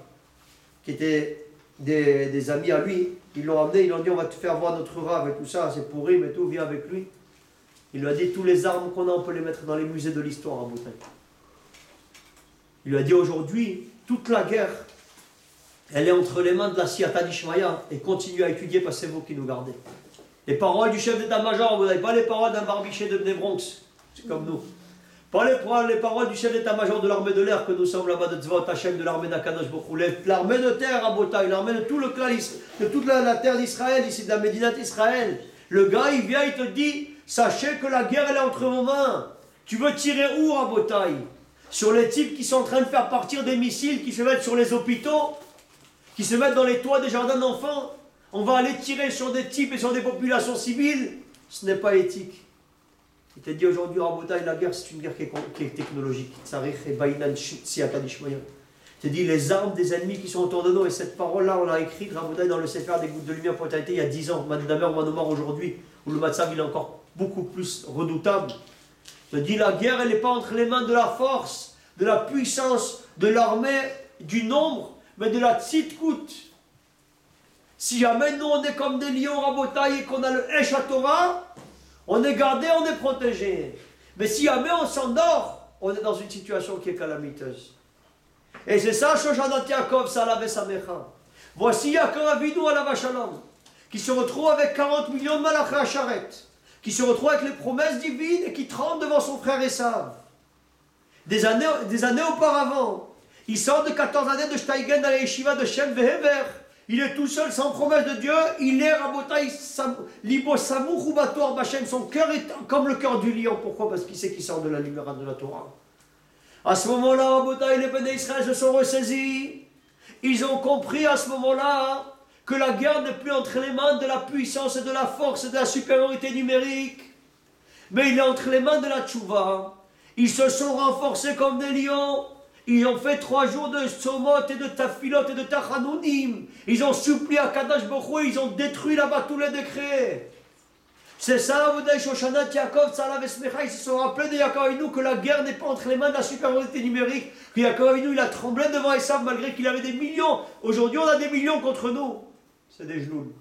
qui étaient des amis à lui. Ils l'ont amené, ils lui ont dit, on va te faire voir notre Rav et tout ça, c'est Purim et tout, viens avec lui. Il lui a dit, tous les armes qu'on a, on peut les mettre dans les musées de l'histoire à Bouteille. Il lui a dit, aujourd'hui, toute la guerre, elle est entre les mains de la Siyata d'Ishmaïa, et continue à étudier parce que c'est vous qui nous gardez. Les paroles du chef d'état-major, vous n'avez pas les paroles d'un barbiché de Bnei-Bronx, c'est comme nous. Pas les paroles du chef d'état-major de l'armée de l'air que nous sommes là-bas de Tzvaot Hashem, de l'armée d'Akadosh Baruch Hu, l'armée de terre à Botaï, l'armée de tout le clan, de toute la terre d'Israël, ici de la Médina d'Israël. Le gars, il vient, il te dit, sachez que la guerre, elle est entre vos mains. Tu veux tirer où à Botaï? Sur les types qui sont en train de faire partir des missiles, qui se mettent sur les hôpitaux, qui se mettent dans les toits des jardins d'enfants. On va aller tirer sur des types et sur des populations civiles. Ce n'est pas éthique. Il t'a dit aujourd'hui, Rabotai, la guerre, c'est une guerre qui est technologique. Il t'a dit les armes des ennemis qui sont autour de nous. Et cette parole-là, on l'a écrite, Rabotai, dans le Sefer des Gouttes de Lumière Potalité, il y a 10 ans. Damer Manomar aujourd'hui, où le Matzav il est encore beaucoup plus redoutable. Il te dit la guerre, elle n'est pas entre les mains de la force, de la puissance, de l'armée, du nombre, mais de la tzidkout. Si jamais nous on est comme des lions Rabotai et qu'on a le Esh HaTorah, on est gardé, on est protégé. Mais si jamais on s'endort, on est dans une situation qui est calamiteuse. Et c'est ça, Shoshanat Yaakov, Salav et Samecha. Voici Yaakov Avinu à la Vachalom, qui se retrouve avec 40 millions de Malachim à Charet, qui se retrouve avec les promesses divines et qui tremble devant son frère Esav. Des années auparavant, il sort de 14 années de Steigen à la yeshiva de Shem Vehever. Il est tout seul, sans promesse de Dieu. Il est Rabotai, Libo Samou Roubator Bachem. Son cœur est comme le cœur du lion. Pourquoi? Parce qu'il sait qu'il sort de la lumière de la Torah. À ce moment-là, Rabotai, les Béné Israël se sont ressaisis. Ils ont compris à ce moment-là que la guerre n'est plus entre les mains de la puissance et de la force et de la supériorité numérique, mais il est entre les mains de la tchouva. Ils se sont renforcés comme des lions. Ils ont fait 3 jours de somot et de tafilot et de tachanounim. Ils ont supplié à Kadash Baruch Hu, ils ont détruit là-bas tous les décrets. C'est ça, Avodai Shoshanat Yaakov, Tzalav Esmecha, ils se sont rappelés de Yaakov Avinu que la guerre n'est pas entre les mains de la supériorité numérique. Que Yaakov Avinu, il a tremblé devant Esav malgré qu'il avait des millions. Aujourd'hui, on a des millions contre nous. C'est des genoux.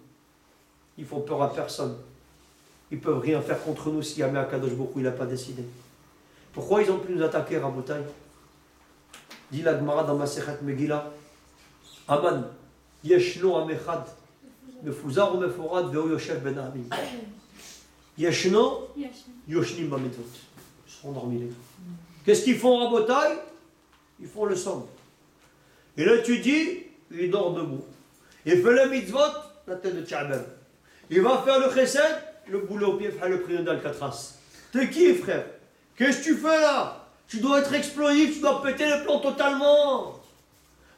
Ils font peur à personne. Ils ne peuvent rien faire contre nous si jamais Akadosh Baruch Hu, il n'a pas décidé. Pourquoi ils ont pu nous attaquer, Rabotai? Dit la Gemara dans Masechet Megillah, Aman, Yeshno Amechad, Mefuzar ou Meforad, Veo Yoshev Ben Amim. Yeshno, Yoshnim Bamitzvot. Ils seront endormis les gars. Qu'est-ce qu'ils font, Rabotai? Ils font le somme. Et là tu dis, il dort debout. Il fait le mitzvot, la tête de Tchaber. Il va faire le chesed, le boulet au pied, faire le prix d'Alcatraz. T'es qui, frère? Qu'est-ce que tu fais là? Tu dois être explosif, tu dois péter le plan totalement.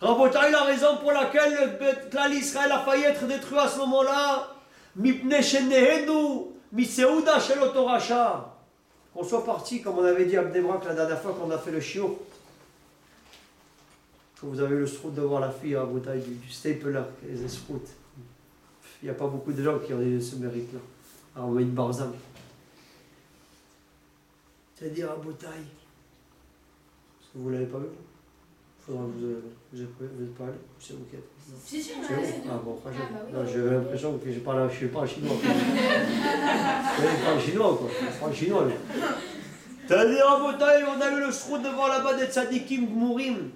Rabotai, la raison pour laquelle le clan Israël a failli être détruit à ce moment-là, Mipne Shenehenu, Miseuda Shelotoracha. Qu'on soit parti, comme on avait dit à Bnei-Brak la dernière fois qu'on a fait le shiur. Que vous avez eu le srout de voir la fille à Rabotai du Stapler, les srouts. Il n'y a pas beaucoup de gens qui ont eu ce mérite-là. Alors on met une barzam. C'est-à-dire à Rabotai. Vous ne l'avez pas vu? Faudra que vous êtes pas allé. C'est vous qui êtes. Si, si, Ah bon, franchement. Ah, bah oui. Non, j'ai l'impression que je ne suis pas un chinois. Je parle chinois, quoi. Je parle chinois, lui. C'est-à-dire, à Botaï, on a eu le srout devant là-bas des tzadikim gmourim.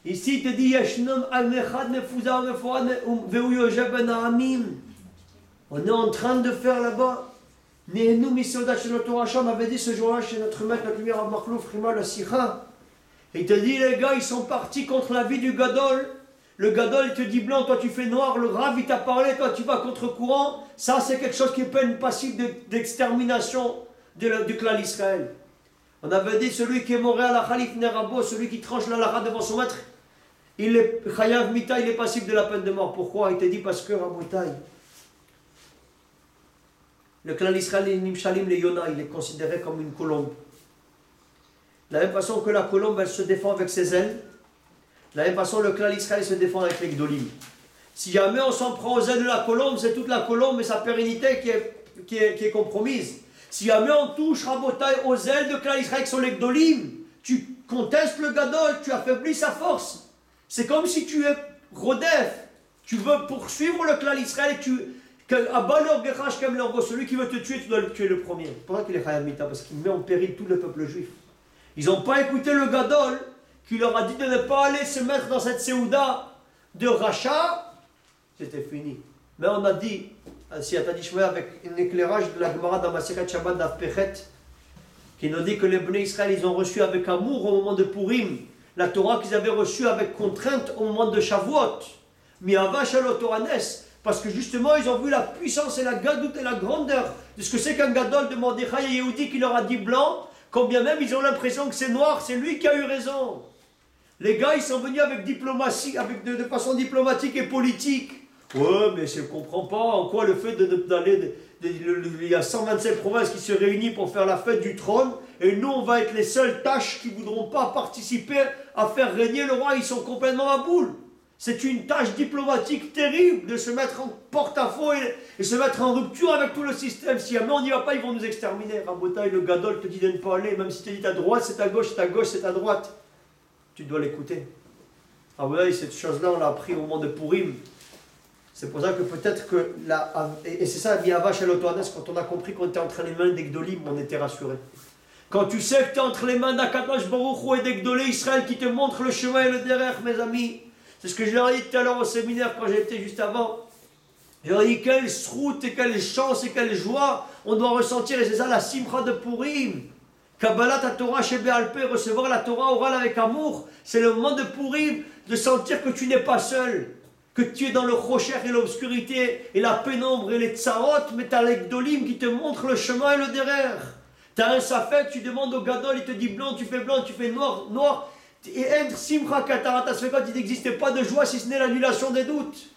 Ici, il te dit Yashnom al-Mechad Mefuzar Meforad Veu Yoshev Ben Amim. On est en train de faire là-bas. Nehenu Misoda chez notre Torah, on avait dit ce jour-là chez notre maître, notre lumière à Marlouf, Rima, la Sikha. Et il te dit, les gars, ils sont partis contre la vie du Gadol. Le Gadol, il te dit blanc, toi tu fais noir. Le Rav, il t'a parlé, toi tu vas contre-courant. Ça, c'est quelque chose qui est peine passive d'extermination du clan Israël. On avait dit, celui qui est mort à la Khalif Nerabo, celui qui tranche la lara devant son maître, il est Chayav Mita, il est passif de la peine de mort. Pourquoi? Il te dit, parce que Rabotai, le clan d'Israël, les Nimshalim, les Yona, il est considéré comme une colombe. De la même façon que la colombe, elle se défend avec ses ailes, De la même façon, le clan Israël se défend avec les Gdolim. Si jamais on s'en prend aux ailes de la colombe, c'est toute la colombe et sa pérennité qui est compromise. Si jamais on touche Rabotai aux ailes de clan Israël qui sont les Gdolim, tu contestes le Gadol, tu affaiblis sa force. C'est comme si tu es Rodef, tu veux poursuivre le clan Israël et celui qui veut te tuer, tu dois le tuer le premier. C'est pour ça qu'il est Hayamita, parce qu'il met en péril tout le peuple juif. Ils n'ont pas écouté le Gadol qui leur a dit de ne pas aller se mettre dans cette Séouda de rachat. C'était fini. Mais on a dit, si Atadi Shmuel avec un éclairage de la Gemara dans Masechet Shabbat d'Afpechet, qui nous dit que les Bnei Israël, ils ont reçu avec amour au moment de Purim la Torah qu'ils avaient reçue avec contrainte au moment de Shavuot. Mi'ava Shelo Toranes, parce que justement ils ont vu la puissance et la gadoute et la grandeur de ce que c'est qu'un gadol de Mordechai et Yehudi qui leur a dit blanc, quand bien même ils ont l'impression que c'est noir, c'est lui qui a eu raison. Les gars ils sont venus avec diplomatie, de façon diplomatique et politique. Ouais, mais je ne comprends pas en quoi le fait d'aller. Il y a 127 provinces qui se réunissent pour faire la fête du trône, et nous on va être les seules tâches qui ne voudront pas participer à faire régner le roi, ils sont complètement à boule. C'est une tâche diplomatique terrible de se mettre en porte-à-faux et se mettre en rupture avec tout le système. Si jamais on n'y va pas, ils vont nous exterminer. Rabotai, le Gadol te dit de ne pas aller, même si tu dis à droite, c'est à gauche, c'est à gauche, c'est à droite. Tu dois l'écouter. Rabotai, cette chose-là, on l'a appris au moment de Purim. C'est pour ça que peut-être que, et c'est ça, Mi'ava Shel Otoanes, quand on a compris qu'on était entre les mains des Gdolim, on était rassuré. Quand tu sais que tu es entre les mains d'Akadosh Baruch Hu et des Gdolé Israël qui te montrent le chemin et le derrière, mes amis, c'est ce que je leur ai dit tout à l'heure au séminaire quand j'étais juste avant. Je leur ai dit quelle sroute et quelle chance et quelle joie on doit ressentir, et c'est ça la simcha de Purim. Kabbalat Torah chez Béalpé, recevoir la Torah orale avec amour, c'est le moment de Purim, de sentir que tu n'es pas seul. Que tu es dans le rocher et l'obscurité et la pénombre et les tsarot, mais tu as les gdolim qui te montrent le chemin et le derrière. Tu as un safek, tu demandes au gadol, il te dit blanc, tu fais noir, noir. Et entre simcha katarata sfekot, il n'existait pas de joie si ce n'est l'annulation des doutes.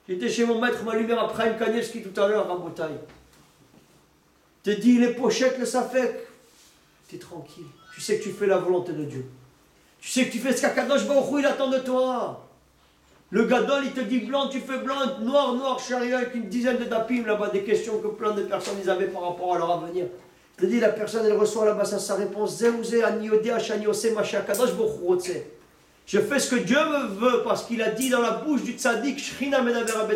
J'étais chez mon maître, ma lumière après Chaim Kanievski tout à l'heure, à Botaï. Tu te dis les pochettes, le safek. Tu es tranquille. Tu sais que tu fais la volonté de Dieu. Tu sais que tu fais ce qu'Akadosh Baruch Hu il attend de toi. Le gadol, il te dit blanc, tu fais blanc, noir, noir. Je suis arrivé avec une dizaine de dapim là-bas, des questions que plein de personnes ils avaient par rapport à leur avenir. Je te dis, la personne, elle reçoit là-bas sa réponse. Je fais ce que Dieu me veut, parce qu'il a dit dans la bouche du tzaddik,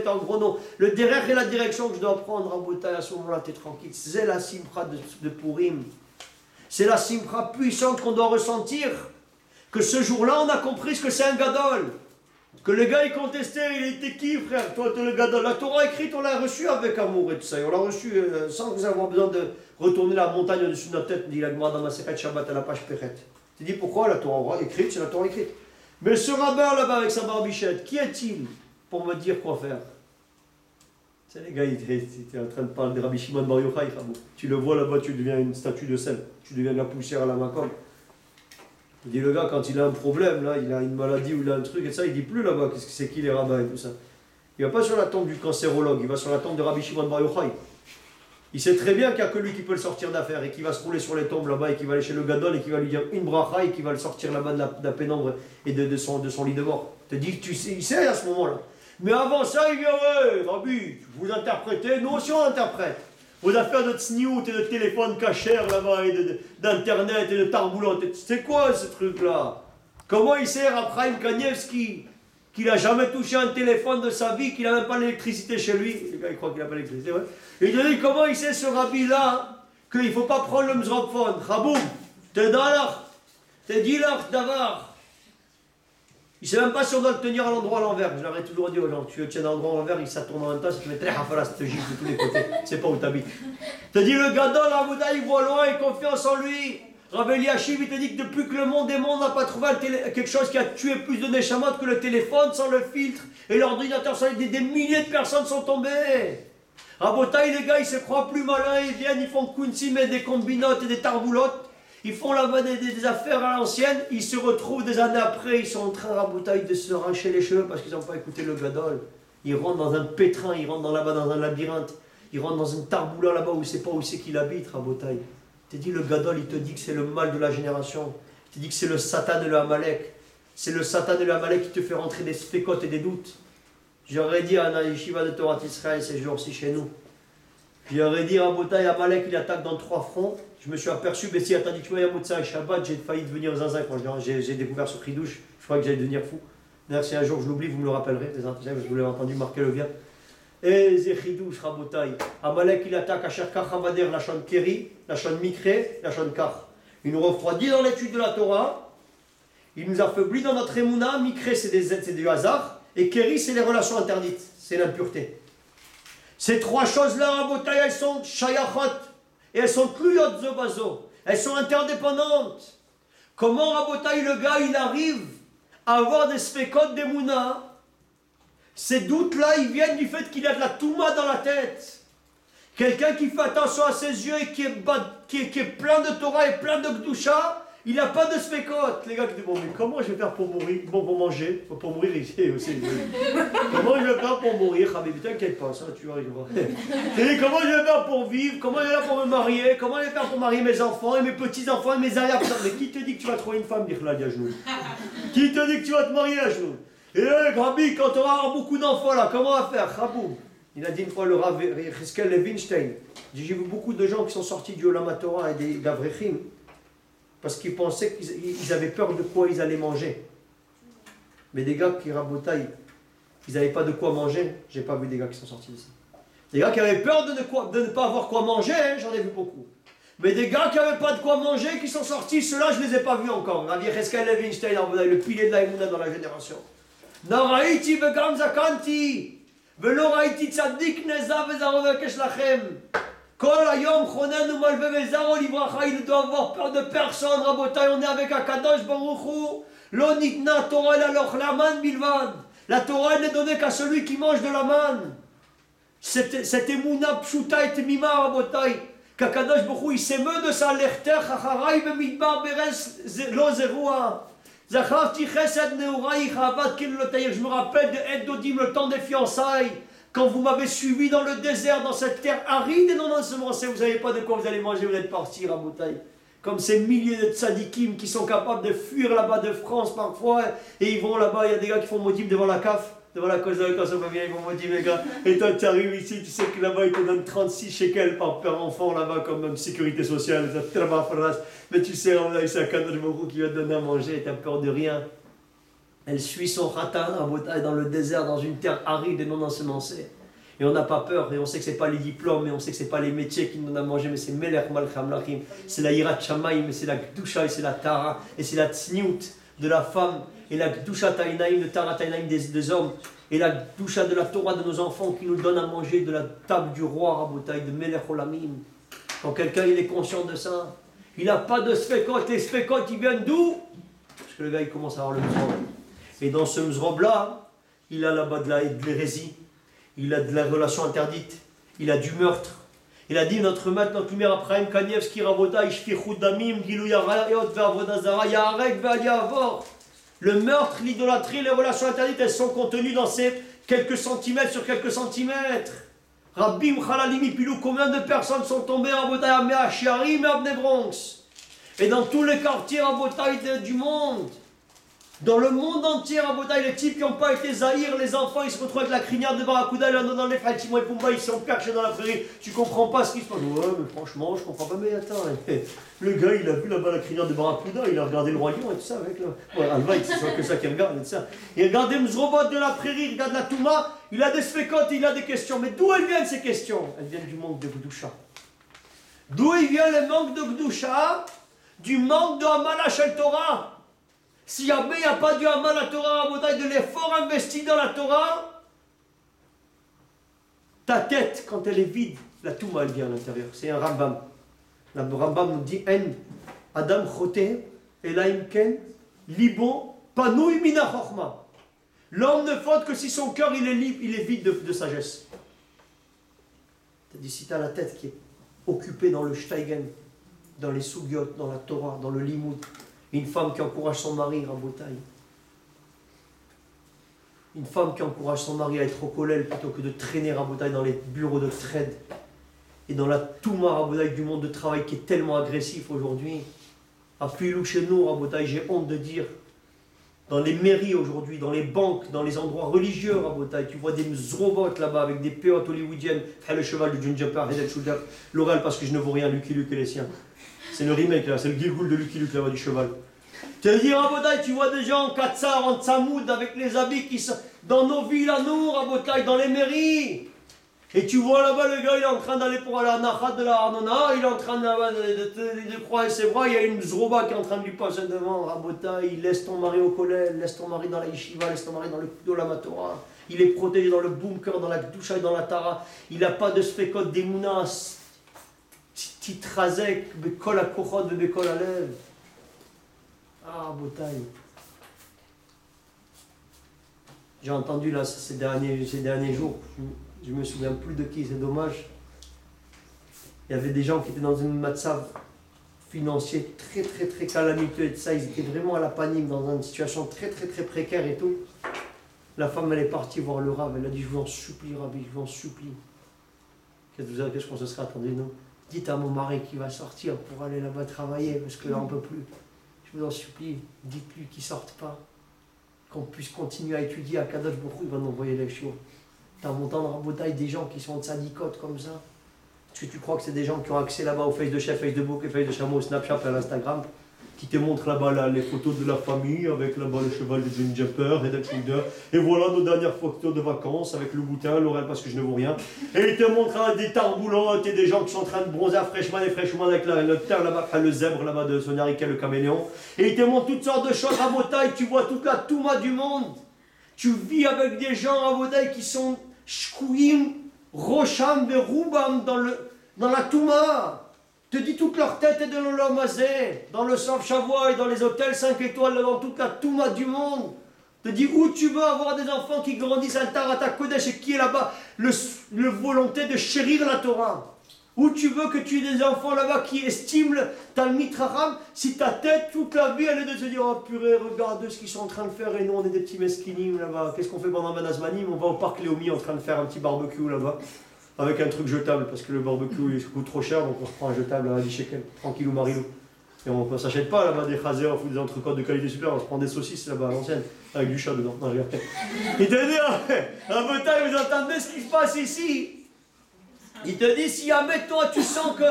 en gros nom, le derrière et la direction que je dois prendre en bouteille, à ce moment-là, tu es tranquille. C'est la simcha de Purim. C'est la simcha puissante qu'on doit ressentir. Que ce jour-là, on a compris ce que c'est un gadol. Que le gars il contestait, il était qui frère? Toi tu es le gadol. La Torah écrite, on l'a reçue avec amour et tout ça. Et on l'a reçue sans que vous ayez besoin de retourner la montagne au-dessus de notre tête, dit la Gemara dans ma Masechet Shabbat à la page Péret. Tu dis pourquoi la Torah écrite, c'est la Torah écrite. Mais ce rabbin là-bas avec sa barbichette, qui est-il pour me dire quoi faire? Tu sais les gars, il était en train de parler de Rabbi Shimon Bar Yochai. Tu le vois là-bas, tu deviens une statue de sel. Tu deviens de la poussière à la Macom. Il dit le gars, quand il a un problème, là, il a une maladie ou il a un truc et ça, il dit plus là-bas, qu'est-ce que c'est qui les rabbins et tout ça. Il va pas sur la tombe du cancérologue, il va sur la tombe de Rabbi Shimon Bar Yochai. Il sait très bien qu'il n'y a que lui qui peut le sortir d'affaire et qui va se rouler sur les tombes là-bas et qui va aller chez le gadol et qui va lui dire une bracha et qui va le sortir là-bas de la pénombre et de son lit de mort. Il te dit, tu sais, il sait à ce moment-là. Mais avant ça, il vient, ouais, Rabbi, vous interprétez, nous aussi on interprète. Vos affaires de tsniout et de téléphone cachère là-bas et d'internet et de tarboulotte. C'est quoi ce truc-là? Comment il sert à Chaim Kanievski qu'il n'a jamais touché un téléphone de sa vie, qu'il n'a même pas l'électricité chez lui? Les gars, ils croient qu'il n'a pas l'électricité, ouais. Et il dit comment il sait ce rabbi-là qu'il ne faut pas prendre le mzrophone? Raboum, t'es dalach, t'es dilach davar. Il ne sait même pas si on doit le tenir à l'endroit à l'envers. Je leur ai toujours dit aux gens, tu le tiens à l'endroit à l'envers, ça tourne en même temps, ça te met très hafala, ça te gifle de tous les côtés. C'est pas où t'habites. Te dit le gadol, Rabouda, il voit loin, il confiance en lui. Rav Eliashiv, il te dit que depuis que le monde est monde, on n'a pas trouvé quelque chose qui a tué plus de neshamot que le téléphone sans le filtre. Et l'ordinateur, des milliers de personnes sont tombées. Rabotaï, les gars, ils se croient plus malins, ils viennent, ils font kunsim et des combinotes et des tarboulottes. Ils font là-bas des affaires à l'ancienne, ils se retrouvent des années après, ils sont en train, Rabotaï, de se arracher les cheveux parce qu'ils n'ont pas écouté le gadol. Ils rentrent dans un pétrin, ils rentrent là-bas dans un labyrinthe, ils rentrent dans une tarboula là-bas où c'est pas où c'est qu'il habite, Rabotaï. Il te dit le gadol, il te dit que c'est le mal de la génération. Il te dit que c'est le Satan et le Amalek. c'est le Satan et le Amalek qui te fait rentrer des spécotes et des doutes. J'aurais dit à la yeshiva de Torah Israël ces jours-ci chez nous. J'aurais dit à Rabotai, Amalek il attaque dans 3 fronts. Je me suis aperçu, mais si attendez, tu vois, Yamotsa et Shabbat, j'ai failli devenir zinzin quand j'ai découvert ce Khidouche. Je crois que j'allais devenir fou. D'ailleurs, si un jour je l'oublie, vous me le rappellerez. Vous l'avez entendu marquer le bien. Et Zechidouche, Rabotai. Amalek il attaque à Sherkar Hamader, la chaîne Keri, la chaîne Mikre, la chaîne Kar. Il nous refroidit dans l'étude de la Torah. Il nous affaiblit dans notre émouna. Mikre, c'est du hasard. Et Keri, c'est les relations interdites. C'est l'impureté. Ces 3 choses-là, Rabotai, elles sont shayachot. Et elles sont kluyot zobazo. Elles sont interdépendantes. Comment, Rabotai, le gars, il arrive à avoir des spécotes d'émouna? Ces doutes-là, ils viennent du fait qu'il a de la touma dans la tête. Quelqu'un qui fait attention à ses yeux et qui est plein de Torah et plein de Gdusha, il n'a pas de spécote. Les gars qui disent, bon, mais comment je vais faire pour mourir, bon, pour manger, pour mourir ici aussi. Comment je vais faire pour mourir? Ah, mais t'inquiète pas, ça, tu vas y voir. Comment je vais faire pour vivre? Comment je vais faire pour me marier? Comment je vais faire pour marier mes enfants et mes petits-enfants et mes arrière-petits? Mais qui te dit que tu vas trouver une femme, dire là, à genoux? Qui te dit que tu vas te marier à genoux? Et là, Rabbi, quand tu auras beaucoup d'enfants là, comment on va faire? Raboum. Il a dit une fois le Rav Yecheskel Levinstein. J'ai vu beaucoup de gens qui sont sortis du Olam Torah et des Gavrechim parce qu'ils pensaient qu'ils avaient peur de quoi ils allaient manger. Mais des gars qui rabotaillent, ils n'avaient pas de quoi manger. J'ai pas vu des gars qui sont sortis d'ici. Des gars qui avaient peur de ne pas avoir quoi manger, hein, j'en ai vu beaucoup. Mais des gars qui n'avaient pas de quoi manger, qui sont sortis, ceux-là je ne les ai pas vus encore. Rav Yecheskel Levinstein, le pilier de la Emouna dans la génération. Naraïti vegam zakanti, velo raïti tzaddik neza vezarovekesh lachem. Kol hayom chonen umalve vezaro livracha, il ne doit avoir peur de personne, Rabotai, on est avec Akadosh Baruch Hu. Lo nitna Torah laloch laman bilvad. La Torah n'est donnée qu'à celui qui mange de la manne. Cette émouna pshuta et mima, Rabotai, qu'Akadosh Baruch Hu, il s'émeut de sa lerter, chacharai bemidbar beres lo zerua. Je me rappelle de Ed Dodim, le temps des fiançailles, quand vous m'avez suivi dans le désert, dans cette terre aride et non ensemencée, vous n'avez pas de quoi vous allez manger, vous êtes partis, Rabotai. Comme ces milliers de tzadikim qui sont capables de fuir là-bas de France parfois, et ils vont là-bas, il y a des gars qui font motif devant la CAF, devant la cause de la ça va bien, ils vont motif les gars, et toi tu arrives ici, tu sais que là-bas ils te donnent 36 shekels par père enfant là-bas comme sécurité sociale, mais tu sais, c'est un Kadosh Baruch Hu qui va te donner à manger, tu n'as peur de rien. Elle suit son ratan dans le désert, dans une terre aride et non ensemencée. Et on n'a pas peur, et on sait que ce n'est pas les diplômes, et on sait que ce n'est pas les métiers qui nous donnent à manger, mais c'est Melech Malchei Amlachim, c'est la Yirat Shamayim, c'est la Gdusha, et c'est la Tara, et c'est la Tzniut de la femme, et la Gdusha Tainaim, le Tara Tainaim des hommes, et la Gdusha de la Torah de nos enfants qui nous donne à manger de la table du roi Rabotai, de Melech Olamim. Quand quelqu'un il est conscient de ça, il n'a pas de spécote, les spécotes ils viennent d'où? Parce que le gars il commence à avoir le mzrob. Et dans ce mzrob là, il a là-bas de l'hérésie. Il a de la relation interdite, il a du meurtre. Il a dit notre maître, notre lumière Abraham Kanievski Rabotai, Shfichut Damim, Gilou Yarayot, Ve'avodazara, Yarek, Ve'aliavor. Le meurtre, l'idolâtrie, les relations interdites, elles sont contenues dans ces quelques centimètres sur quelques centimètres. Rabbim Chalalimi Pilou, combien de personnes sont tombées Rabotai à Meachiarim et à Bnei Bronx? Et dans tous les quartiers Rabotai du monde. Dans le monde entier, Rabotai, les types qui n'ont pas été zahir, les enfants, ils se retrouvent avec la crinière de Barracuda, là, dans les Fatima et Pumba, ils sont perchés dans la prairie. Tu comprends pas ce qui se passe. Ouais, mais franchement, je comprends pas. Mais attends, le gars, il a vu là-bas la crinière de Barracuda, il a regardé le royaume et tout ça avec là. Ouais, Alvaï, c'est que ça qu'il regarde et tout ça. Il regarde des Mzrobot de la prairie, il regarde la Touma, il a des spécotes, il a des questions. Mais d'où elles viennent ces questions? Elles viennent du manque de Gdusha. D'où il vient le manque de Gdusha? Du manque de Hamala Shel Torah. Si jamais il n'y a pas du Hamal à Torah, de l'effort investi dans la Torah, ta tête, quand elle est vide, la Touma, elle vient à l'intérieur. C'est un Rambam. Le Rambam nous dit En Adam Chote, Elaim Ken, Libo, Panoui Mina Chochma. L'homme ne faute que si son cœur il est libre, il est vide de sagesse. C'est-à-dire, si tu as la tête qui est occupée dans le Steigen, dans les Sugyot, dans la Torah, dans le Limoud, une femme qui encourage son mari, Rabotai. Une femme qui encourage son mari à être au kollel plutôt que de traîner Rabotai dans les bureaux de trade. Et dans la Touma Rabotai du monde de travail qui est tellement agressif aujourd'hui. À Puilou chez nous, Rabotai, j'ai honte de dire dans les mairies aujourd'hui, dans les banques, dans les endroits religieux, Rabotai, tu vois des zrobots là-bas avec des péotes hollywoodiennes, le cheval de Junjumper, Hedel Shoulder, l'oral parce que je ne vaux rien, Lucky Luke et les siens. C'est le remake là, c'est le Gilgul de Lucky Luke là-bas du cheval. Tu veux dire, Rabotai, tu vois des gens en Katsar, en Tsamoud, avec les habits qui sont dans nos villes à nous, Rabotai, dans les mairies. Et tu vois là-bas le gars, il est en train d'aller pour aller à Nachat de la Arnona, il est en train de croiser ses bras, il y a une zroba qui est en train de lui passer devant, Rabotai, il laisse ton mari au collège, laisse ton mari dans la yeshiva, laisse ton mari dans le Dolam Torah, il est protégé dans le bunker, dans la doucha et dans la tara, il n'a pas de sfekot d'emunas, titrazek, bekol à kochot, bekol à lev. Ah, Rabotai. J'ai entendu là ces derniers jours, je ne me souviens plus de qui, c'est dommage. Il y avait des gens qui étaient dans une matzav financier très très très calamiteux et de ça, ils étaient vraiment à la panique, dans une situation très très très précaire et tout. La femme, elle est partie voir le Rav, elle a dit, je vous en supplie, Rabbi, je vous en supplie. Qu'est-ce qu'on se serait attendu, non? Dites à mon mari qu'il va sortir pour aller là-bas travailler, parce que là, on ne peut plus. Je vous en supplie, dites-lui qu'il ne sorte pas. Qu'on puisse continuer à étudier à Kadosh Baruch Hu, il va nous envoyer les chiots. T'as montant dans la bouteille des gens qui sont en tzadikot comme ça. Est-ce que tu crois que c'est des gens qui ont accès là-bas au face de chef, face de bouc, face de chameau, au Snapchat et à l'Instagram, qui te montrent là-bas là, les photos de la famille avec là-bas le cheval de June Jumper et d'Alfinder. Et voilà nos dernières photos de vacances avec le boutin, l'oreille parce que je ne vaux rien. Et ils te montrent là, des tarboulottes et des gens qui sont en train de bronzer fraîchement et fraîchement avec le terre là-bas, le zèbre là-bas de Sonia Riquet, le caméléon. Et ils te montrent toutes sortes de choses à Botaï, tu vois toute la touma du monde. Tu vis avec des gens à Botaï qui sont shkouim, rocham, veroubam dans la touma. Te dis toute leur tête est dans le mazé, dans le Sof Shavua et dans les hôtels 5 étoiles, dans toute la touma du monde. Te dis où tu veux avoir des enfants qui grandissent à Tarata Kodesh et qui est là-bas le volonté de chérir la Torah. Où tu veux que tu aies des enfants là-bas qui estiment le Talmid Chacham, si ta tête, toute la vie, elle est de se dire, oh purée, regarde ce qu'ils sont en train de faire, et nous on est des petits mesquinim là-bas. Qu'est-ce qu'on fait pendant Manazmanim? On va au parc Léomi en train de faire un petit barbecue là-bas, avec un truc jetable, parce que le barbecue il coûte trop cher, donc on se prend un jetable à 10 shekels, tranquillou marilou. Et on ne s'achète pas là-bas des chazers ou des entrecôtes de qualité supérieure, on se prend des saucisses là-bas à l'ancienne, avec du chat dedans. Non, je regarde. Il te dit, à Bretagne, vous entendez ce qui se passe ici? Il te dit, si avec toi tu sens que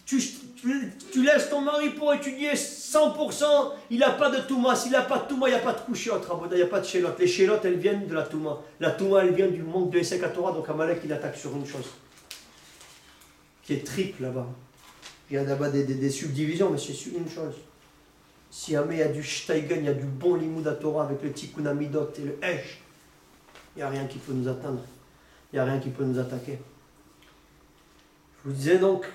tu laisses ton mari pour étudier 100%, il n'a pas de touma. S'il n'a pas de touma, il n'y a pas de couchot, il n'y a pas de shélotes. Les shélotes, elles viennent de la touma. La touma, elle vient du manque de Esek à Torah, donc Amalek, il attaque sur une chose, qui est triple là-bas. Il y a là-bas des subdivisions, mais c'est une chose. Si jamais il y a du shtaigen, il y a du bon limoud à Torah avec le tikkun amidot et le hesh, il n'y a rien qui peut nous atteindre. Il n'y a rien qui peut nous attaquer. Je vous disais donc,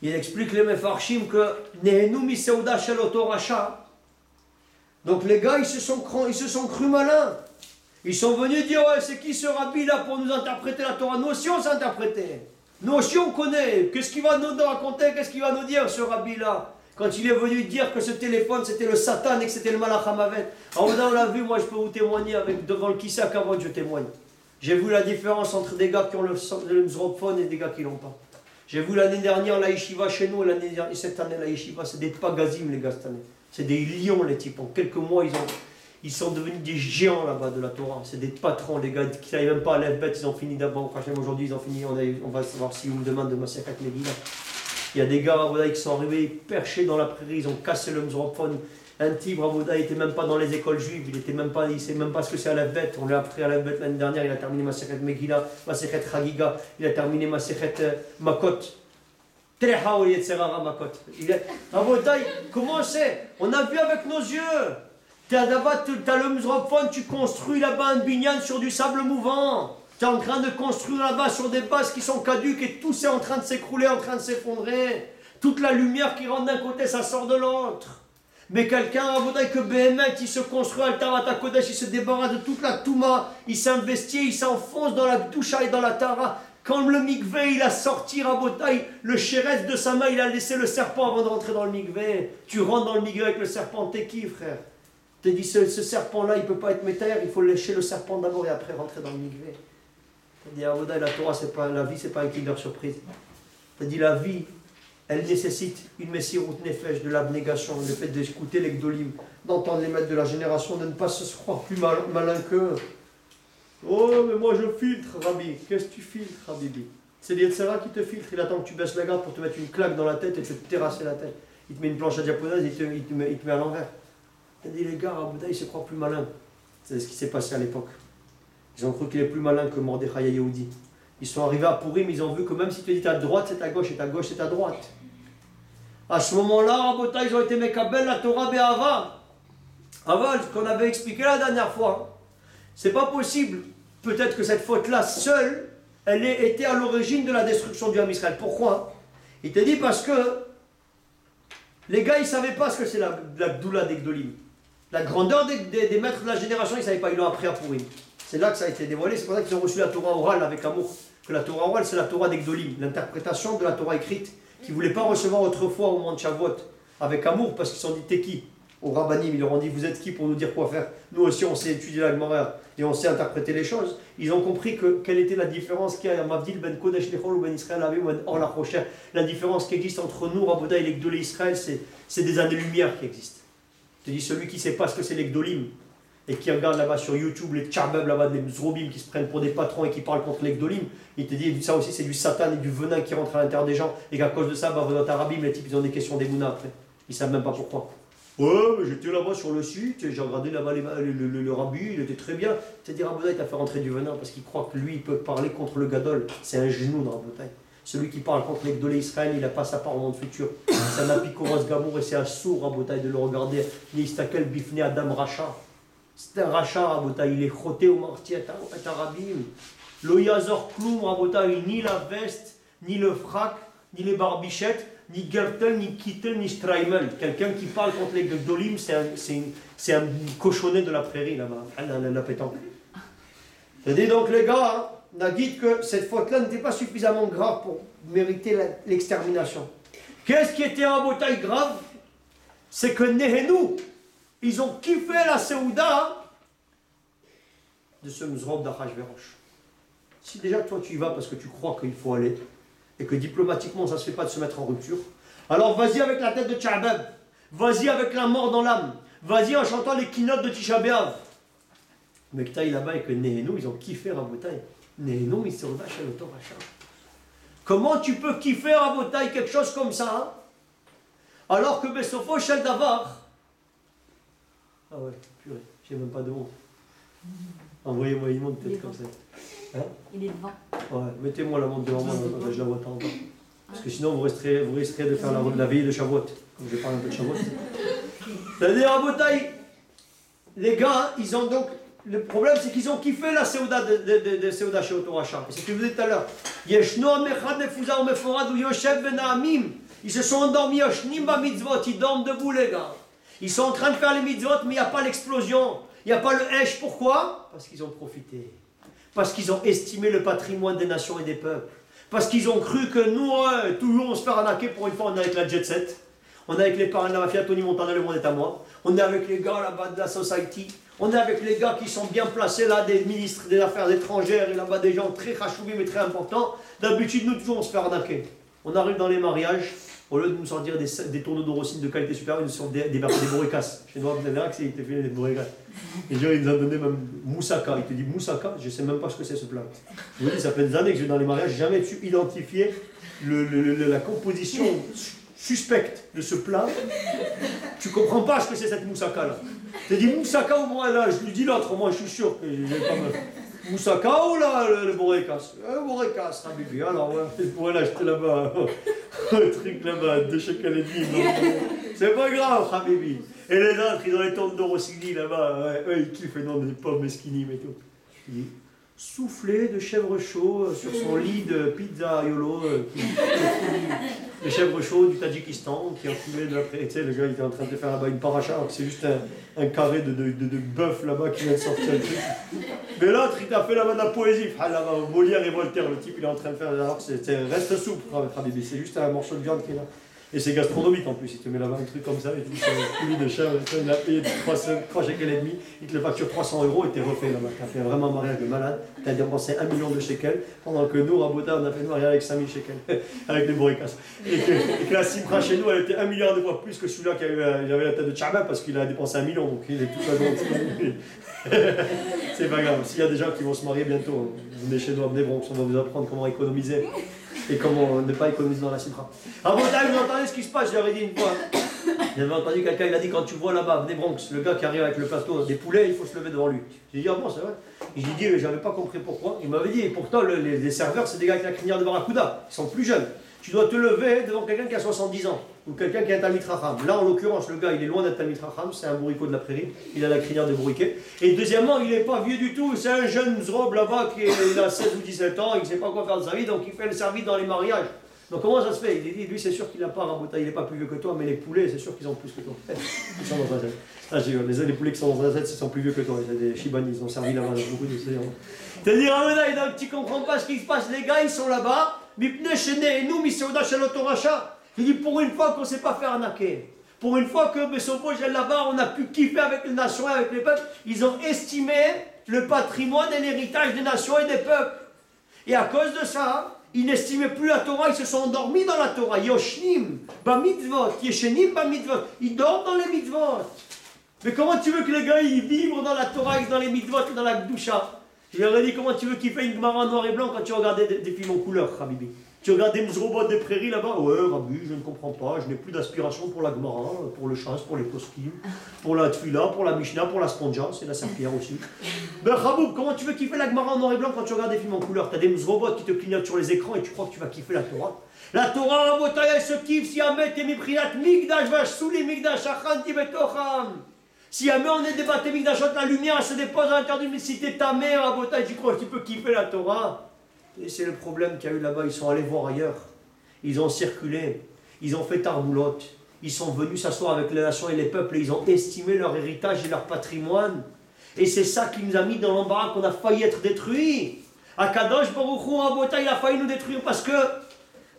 il explique les Mefarshim que Nehenu miseuda shel oto rasha. Donc les gars, ils se sont crus malins. Ils sont venus dire, ouais, c'est qui ce rabbi là pour nous interpréter la Torah? Nous aussi on s'interprétait. Nous aussi on connaît. Qu'est-ce qu'il va nous raconter? Qu'est-ce qu'il va nous dire ce rabbi là? Quand il est venu dire que ce téléphone c'était le Satan et que c'était le Malach Hamavet. Alors on l'a vu, moi je peux vous témoigner devant le Kissa Kavod, je témoigne. J'ai vu la différence entre des gars qui ont le mzrophone et des gars qui l'ont pas. J'ai vu l'année dernière la yeshiva chez nous, et cette année la yeshiva, c'est des pagazim les gars cette année. C'est des lions les types. En quelques mois, ils sont devenus des géants là-bas de la Torah. C'est des patrons les gars qui n'arrivent même pas à l'Elbet, ils ont fini d'abord. Aujourd'hui, ils ont fini, on va savoir si on me demande de Masekat Megillah. Il y a des gars qui sont arrivés perchés dans la prairie, ils ont cassé le mzrophone. Un type, Bravoda, il n'était même pas dans les écoles juives, il ne sait même pas ce que c'est à la bête. On l'a appris à la bête l'année dernière, il a terminé Masechet Megillah, Masechet Chagiga, il a terminé Masechet Makot. Terehao Yetzerara Makot. Bravoda, comment c'est? On a vu avec nos yeux. Tu as le mzrophone, tu construis là-bas un binyan sur du sable mouvant. Tu es en train de construire là-bas sur des bases qui sont caduques et tout c'est en train de s'écrouler, en train de s'effondrer. Toute la lumière qui rentre d'un côté, ça sort de l'autre. Mais quelqu'un, que Béhémet, il se construit à Tarata Kodesh, il se débarrasse de toute la Touma, il s'investit, il s'enfonce dans la Doucha et dans la Tara. Quand le mikvé, il a sorti Rabotaï, le chérès de sa main, il a laissé le serpent avant de rentrer dans le mikvé. Tu rentres dans le mikvé avec le serpent, t'es qui, frère? T'es dit, ce serpent-là, il ne peut pas être métaire, il faut lécher le serpent d'abord et après rentrer dans le mikvé. T'as dit, Rabotaï, la Torah, la vie, c'est pas un Kinder Surprise. T'as dit, la vie, elle nécessite une messirut nefesh, de l'abnégation, le fait d'écouter les gdolim, d'entendre les maîtres de la génération, de ne pas se croire plus malin qu'eux. Oh, mais moi je filtre, Rabbi. Qu'est-ce que tu filtres, Habibi? C'est l'Yetzera qui te filtre. Il attend que tu baisses la garde pour te mettre une claque dans la tête et te terrasser la tête. Il te met une planche à diaponase, il te met à l'envers. Il a dit, les gars, Abouda, il se croit plus malin. C'est ce qui s'est passé à l'époque. Ils ont cru qu'il est plus malin que Mordechai et Yehudi. Ils sont arrivés à Purim, ils ont vu que même si tu dis à droite, c'est à gauche, et à gauche, c'est à droite. À ce moment-là, Abouda, ils ont été Mekabel, la Torah Be'ava. Aval, ce qu'on avait expliqué la dernière fois. C'est pas possible. Peut-être que cette faute-là, seule, elle ait été à l'origine de la destruction du Ham Israël. Pourquoi? Il te dit parce que les gars, ils ne savaient pas ce que c'est la Gdoula des Gdolim. La grandeur des maîtres de la génération, ils ne savaient pas, ils l'ont appris à Purim. C'est là que ça a été dévoilé, c'est pour ça qu'ils ont reçu la Torah orale avec amour. Que la Torah orale, c'est la Torah des Gdolim, l'interprétation de la Torah écrite, qu'ils ne voulaient pas recevoir autrefois au moment de Shavuot, avec amour, parce qu'ils se sont dit, t'es qui? Au Rabbanim, ils leur ont dit, vous êtes qui pour nous dire quoi faire? Nous aussi, on sait étudier la Gemara et on sait interpréter les choses. Ils ont compris quelle était la différence qu'il y a à Mavdil ben Kodesh Lechol ou ben Israël Avim ben Or la Rocher. La différence qui existe entre nous, Raboda et les Gdolé Israël, c'est des années-lumière qui existent. Je te dis, celui qui ne sait pas ce que c'est les Gdolim et qui regarde là-bas sur YouTube les Tcharbeb là-bas, les Zrobim qui se prennent pour des patrons et qui parlent contre les Gdolim, il te dit, ça aussi c'est du Satan et du venin qui rentre à l'intérieur des gens et qu'à cause de ça, dans Arabim, les types ils ont des questions d'Emouna après. Ils ne savent même pas pourquoi. Ouais, mais j'étais là-bas sur le site, j'ai regardé là-bas le rabbi, il était très bien. C'est-à-dire, Rabotai t'a fait rentrer du venin parce qu'il croit que lui, il peut parler contre le gadol. C'est un genou de Rabotai. Celui qui parle contre les Gdolé Israël, il n'a pas sa part au monde futur. C'est un apikoros gamour et c'est un sourd, Rabotai, de le regarder. Nistakel bifne Adam Racha. C'est un Racha, Rabotai, il est choté au martyr et Arabim. Lo yazor kloum, Rabotai, ni la veste, ni le frac, ni les barbichettes. Ni Gertel, ni Kittel, ni Streimel. Quelqu'un qui parle contre les Gdolim, c'est un cochonnet de la prairie là-bas, la pétanque. C'est-à-dire donc les gars, on a dit que cette faute-là n'était pas suffisamment grave pour mériter l'extermination. Qu'est-ce qui était en bataille grave? C'est que Nehenu, ils ont kiffé la Séouda de ce Mzrob d'Achashverosh. Si déjà toi tu y vas parce que tu crois qu'il faut aller, et que diplomatiquement ça ne se fait pas de se mettre en rupture, alors vas-y avec la tête de Tcharbeb, vas-y avec la mort dans l'âme, vas-y en chantant les keynotes de Tisha B'Av. Mais que t'ailles là-bas et que Nehenu, ils ont kiffé Rabotai. Nehenu, ils se revache à l'autoracha. Comment tu peux kiffer Rabotai quelque chose comme ça, hein? Alors que Besofo Shel Davar. Ah ouais, purée, j'ai même pas de honte. Envoyez-moi une montre peut-être comme ça. Hein? Il est devant. Ouais, mettez-moi la montre devant moi, je la vois de temps en temps. Parce que sinon vous risquerez de faire la veille de Shavuot, comme je parle un peu de Shavuot. C'est-à-dire à Botaï, les gars, ils ont donc. Le problème c'est qu'ils ont kiffé la Séouda de Séouda chez Otoracha. Et c'est ce que je vous disais tout à l'heure. Ils se sont endormis, ils dorment debout les gars. Ils sont en train de faire les mitzvot, mais il n'y a pas l'explosion, il n'y a pas le hesh. Pourquoi? Parce qu'ils ont profité. Parce qu'ils ont estimé le patrimoine des nations et des peuples. Parce qu'ils ont cru que nous, toujours on se fait arnaquer. Pour une fois, on est avec la jet set. On est avec les parents de la mafia, Tony Montana, le monde est à moi. On est avec les gars là-bas de la society. On est avec les gars qui sont bien placés là, des ministres des affaires étrangères et là-bas des gens très rachoubis mais très importants. D'habitude, nous toujours on se fait arnaquer. On arrive dans les mariages. Au lieu de nous sortir des tourneaux d'orosine de qualité supérieure, ils nous sortent des bourricas. Chez nous, vous avez que c'est fait des bourricas. Et genre, ils nous ont donné même moussaka. Il te dit moussaka, je ne sais même pas ce que c'est ce plat. Je vous dis, ça fait des années que je vais dans les mariages, j'ai jamais su identifier la composition suspecte de ce plat. Tu ne comprends pas ce que c'est cette moussaka là. Tu te dis moussaka ou moi là, je lui dis l'autre, moi je suis sûr que j'ai pas mal. Moussaka ou là, le bourrikas? Le bourrikas, Habibi. Alors, ouais, je pourrais l'acheter là-bas. Un truc là-bas, de chocolatine. C'est pas grave, Habibi. Et les autres, ils ont les tonnes d'Orosini là-bas. Ouais, eux, ils kiffent, non, des pommes mesquinim et tout. Il dit, soufflé de chèvre chaud sur son lit de pizza yolo. Le chèvre chaud du Tadjikistan qui a fumé de la prairie. Tu sais, le gars, il était en train de faire là-bas une paracha, alors que c'est juste un carré de bœuf là-bas qui vient de sortir le truc. Mais l'autre, il t'a fait là-bas de la poésie. Ah, là-bas, Molière et Voltaire, le type, il est en train de faire. Alors que reste souple, Habibi, c'est juste un morceau de viande qui est là. Et c'est gastronomique en plus, il te met là-bas un truc comme ça, et tu dis c'est un coulis de chèvre, il a payé 3 shekels et demi, il te le facture 300 € et t'es refait là-bas. T'as fait vraiment un mariage de malade, t'as dépensé 1 million de shekels, pendant que nous, Raboda, on a fait le mariage avec 5000 shekels, avec les bourricas. Et que la simcha chez nous, elle était 1 milliard de fois plus que celui-là qui avait la tête de Tchaba, parce qu'il a dépensé 1 million, donc il est tout à journée. C'est pas grave, s'il y a des gens qui vont se marier bientôt, venez chez nous à Bnebronx, on va vous apprendre comment économiser. Et comment ne pas économiser dans la simcha. À Bretagne, vous entendez ce qui se passe, je leur ai dit une fois. J'avais entendu quelqu'un, il a dit quand tu vois là-bas, venez Bronx, le gars qui arrive avec le plateau des poulets, il faut se lever devant lui. J'ai dit, ah bon, c'est vrai. J'ai dit, j'avais pas compris pourquoi. Il m'avait dit, et pourtant, les serveurs, c'est des gars avec la crinière de Barracuda, ils sont plus jeunes. Tu dois te lever devant quelqu'un qui a 70 ans, ou quelqu'un qui a un Talmid Chacham. Là, en l'occurrence, le gars, il est loin d'être Talmid Chacham, c'est un bourricot de la prairie, il a la crinière de bourriquet. Et deuxièmement, il n'est pas vieux du tout, c'est un jeune zrobe là-bas qui a 16 ou 17 ans, il ne sait pas quoi faire de sa vie, donc il fait le service dans les mariages. Donc comment ça se fait? Il dit, lui c'est sûr qu'il n'a pas Rabotai, il n'est pas plus vieux que toi, mais les poulets, c'est sûr qu'ils ont plus que toi. Ils sont dans un set. Ah, les poulets qui sont dans un set, ils sont plus vieux que toi. C'est des Shibani, ils ont servi là-bas dans beaucoup de séances. C'est-à-dire, Rabotai, donc tu ne comprends pas ce qui se passe, les gars, ils sont là-bas, Mipne Shene et nous, Miseuda Shalotoracha. Il dit, pour une fois qu'on ne s'est pas fait arnaquer, pour une fois que Bessopo, là-bas, on a pu kiffer avec les nations et avec les peuples, ils ont estimé le patrimoine et l'héritage des nations et des peuples. Et à cause de ça, ils n'estimaient plus la Torah, ils se sont endormis dans la Torah. Yoshnim, ba mitzvot, yeshenim, ba mitzvot. Ils dorment dans les mitzvot. Mais comment tu veux que les gars ils vivent dans la Torah, dans les mitzvot, dans la Gdusha? Je leur ai dit, comment tu veux qu'ils fassent une Gemara en noir et blanc quand tu regardes des films en couleur, Habibi? Tu regardes des robots des prairies là-bas? Ouais, Rabbi, je ne comprends pas, je n'ai plus d'aspiration pour la Gemara, pour le chasse, pour les poskim, pour la Tfila, pour la Mishnah, pour la Sponja, c'est la serpillère aussi. Ben Khaboub, comment tu veux kiffer la Gemara en noir et blanc quand tu regardes des films en couleur? Tu as des robots qui te clignotent sur les écrans et tu crois que tu vas kiffer la Torah? La Torah, Rabotai, elle se kiffe si Yamet et Miprinat Migdash Vashsouli Migdash Achanti Betocham. Si jamais on est débatté Migdashot, la lumière elle se dépose à l'intérieur d'une cité, ta mère, Rabotai, tu crois que tu peux kiffer la Torah? Et c'est le problème qu'il y a eu là-bas, ils sont allés voir ailleurs. Ils ont circulé, ils ont fait tarboulotte, ils sont venus s'asseoir avec les nations et les peuples et ils ont estimé leur héritage et leur patrimoine. Et c'est ça qui nous a mis dans l'embarras qu'on a failli être détruits. Akadosh Baruch Hu Rabotai, il a failli nous détruire parce que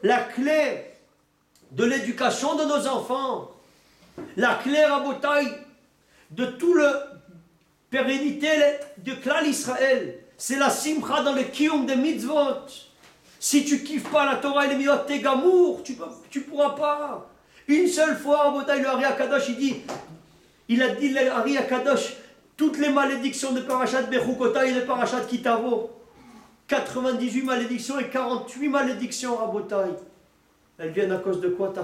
la clé de l'éducation de nos enfants, la clé Rabotai de toute la pérennité de Klal Israël, c'est la simcha dans le kiyum des mitzvot. Si tu kiffes pas la Torah et les mitzvot, t'es gamour, tu pourras pas. Une seule fois, Rabotai, le Ari Akadosh, il a dit le Ari Akadosh, toutes les malédictions de Parashat Bechukota et de Parashat Kitavo, 98 malédictions et 48 malédictions, Rabotai. Elles viennent à cause de quoi?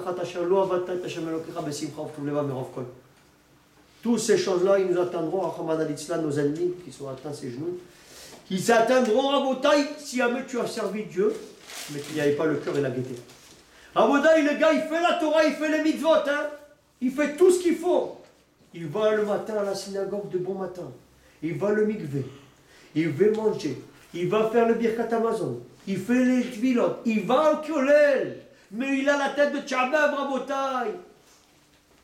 Toutes ces choses-là, ils nous atteindront, Rahman al-Islam, nos ennemis qui sont atteints ses genoux. Ils s'atteindront à Rabotai si jamais tu as servi Dieu, mais qu'il n'y avait pas le cœur et la gaieté. Rabotai, le gars, il fait la Torah, il fait les mitzvot, hein? Il fait tout ce qu'il faut. Il va le matin à la synagogue de bon matin. Il va le mikvé. Il va manger. Il va faire le birkat Amazon. Il fait les tvilot. Il va au kiolel. Mais il a la tête de Tchabab, Rabotai.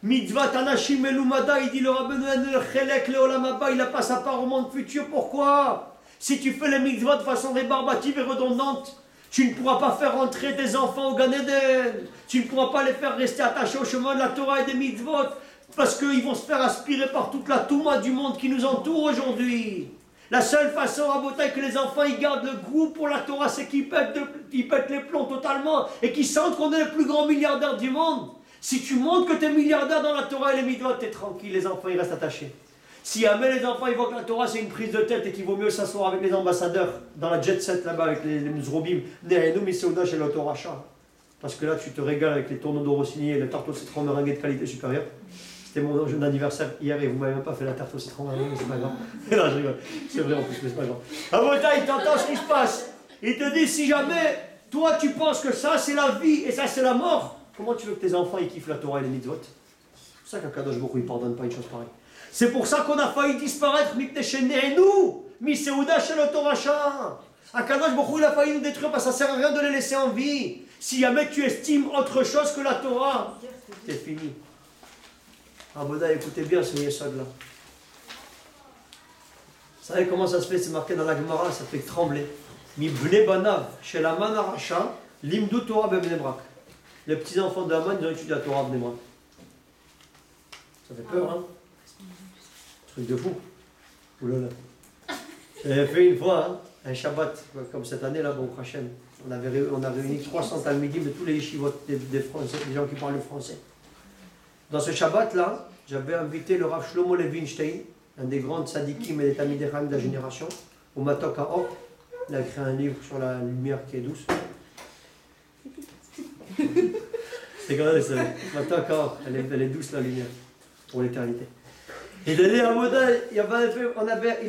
Mitzvah Tanashim Elumada, il dit le Rabbeinu le Chelek le Olam Haba, il n'a pas sa part au monde futur. Pourquoi? Si tu fais les mitzvot de façon rébarbative et redondante, tu ne pourras pas faire rentrer tes enfants au Gan Eden. Tu ne pourras pas les faire rester attachés au chemin de la Torah et des mitzvot, parce qu'ils vont se faire aspirer par toute la Touma du monde qui nous entoure aujourd'hui. La seule façon, Rabotai, que les enfants ils gardent le goût pour la Torah, c'est qu'ils pètent les plombs totalement et qu'ils sentent qu'on est le plus grand milliardaire du monde. Si tu montres que tu es milliardaire dans la Torah et les mitzvot, tu es tranquille, les enfants ils restent attachés. Si jamais les enfants ils voient que la Torah c'est une prise de tête et qu'il vaut mieux s'asseoir avec les ambassadeurs dans la jet set là-bas avec les Mzrobim, parce que là tu te régales avec les tourneaux de Rossini et la tarte au citron meringuée de qualité supérieure. C'était mon jeune anniversaire hier et vous m'avez même pas fait la tarte au citron meringuée, mais c'est pas grave. Non, je rigole, c'est vrai en plus, mais c'est pas grave. Rabotai, il t'entend ce qui se passe. Il te dit si jamais toi tu penses que ça c'est la vie et ça c'est la mort, comment tu veux que tes enfants ils kiffent la Torah et les mitzvot? C'est pour ça qu'Akadosh Baruch Hu il pardonne pas une chose pareille. C'est pour ça qu'on a failli disparaître, et nous, Miseuda Shelotoracha. Akadosh Baruch Hu il a failli nous détruire parce que ça ne sert à rien de les laisser en vie. Si jamais tu estimes autre chose que la Torah, c'est fini. Rabotai, écoutez bien ce yesod-là. Vous savez comment ça se fait? C'est marqué dans la Gemara, ça fait trembler. Mi bne banav, shel aman haracha, limdu Torah bebne brak. les petits-enfants d'Aman, ils ont étudié la Torah à Bnei Brak. Ça fait peur, hein? Truc de fou. Oulala. J'avais fait une fois, hein, un Shabbat, comme cette année là, bon, Hachem. On a réuni 300 talmidim de tous les yeshivot des Français, des gens qui parlent le français. Dans ce Shabbat là, j'avais invité le Rav Shlomo Levinstein, un des grands tzadikim et des talmidei chachamim de la génération, au Matok HaOr. Il a écrit un livre sur la lumière qui est douce. C'est quand même ça. Matok HaOr, elle est douce la lumière, pour l'éternité. Et il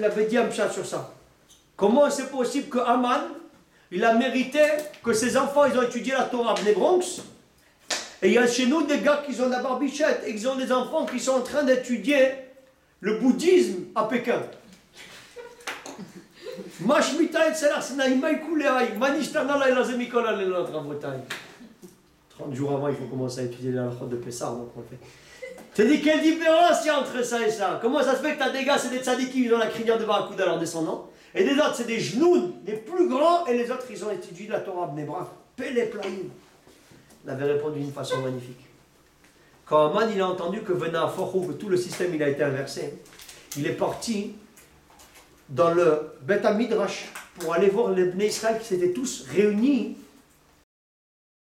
avait dit un pshat sur ça. Comment c'est possible que Haman, il a mérité que ses enfants ils ont étudié la Torah à Bnei Bronx, et il y a chez nous des gars qui ont la barbichette et qui ont des enfants qui sont en train d'étudier le bouddhisme à Pékin. 30 jours avant, il faut commencer à étudier la halachot de Pessah, donc on le fait. Tu dis quelle différence il y a entre ça et ça? Comment ça se fait que tu as des gars, c'est des tzadikim, ils ont la crinière de Barracuda, leurs descendants, et des autres, c'est des genoux, les plus grands, et les autres, ils ont étudié la Torah Bnei Brak. Pélé Plaïm. Il avait répondu d'une façon magnifique. Quand Haman il a entendu que Vena Forou, que tout le système il a été inversé, il est parti dans le Beth HaMidrash pour aller voir les Bnei Israël qui s'étaient tous réunis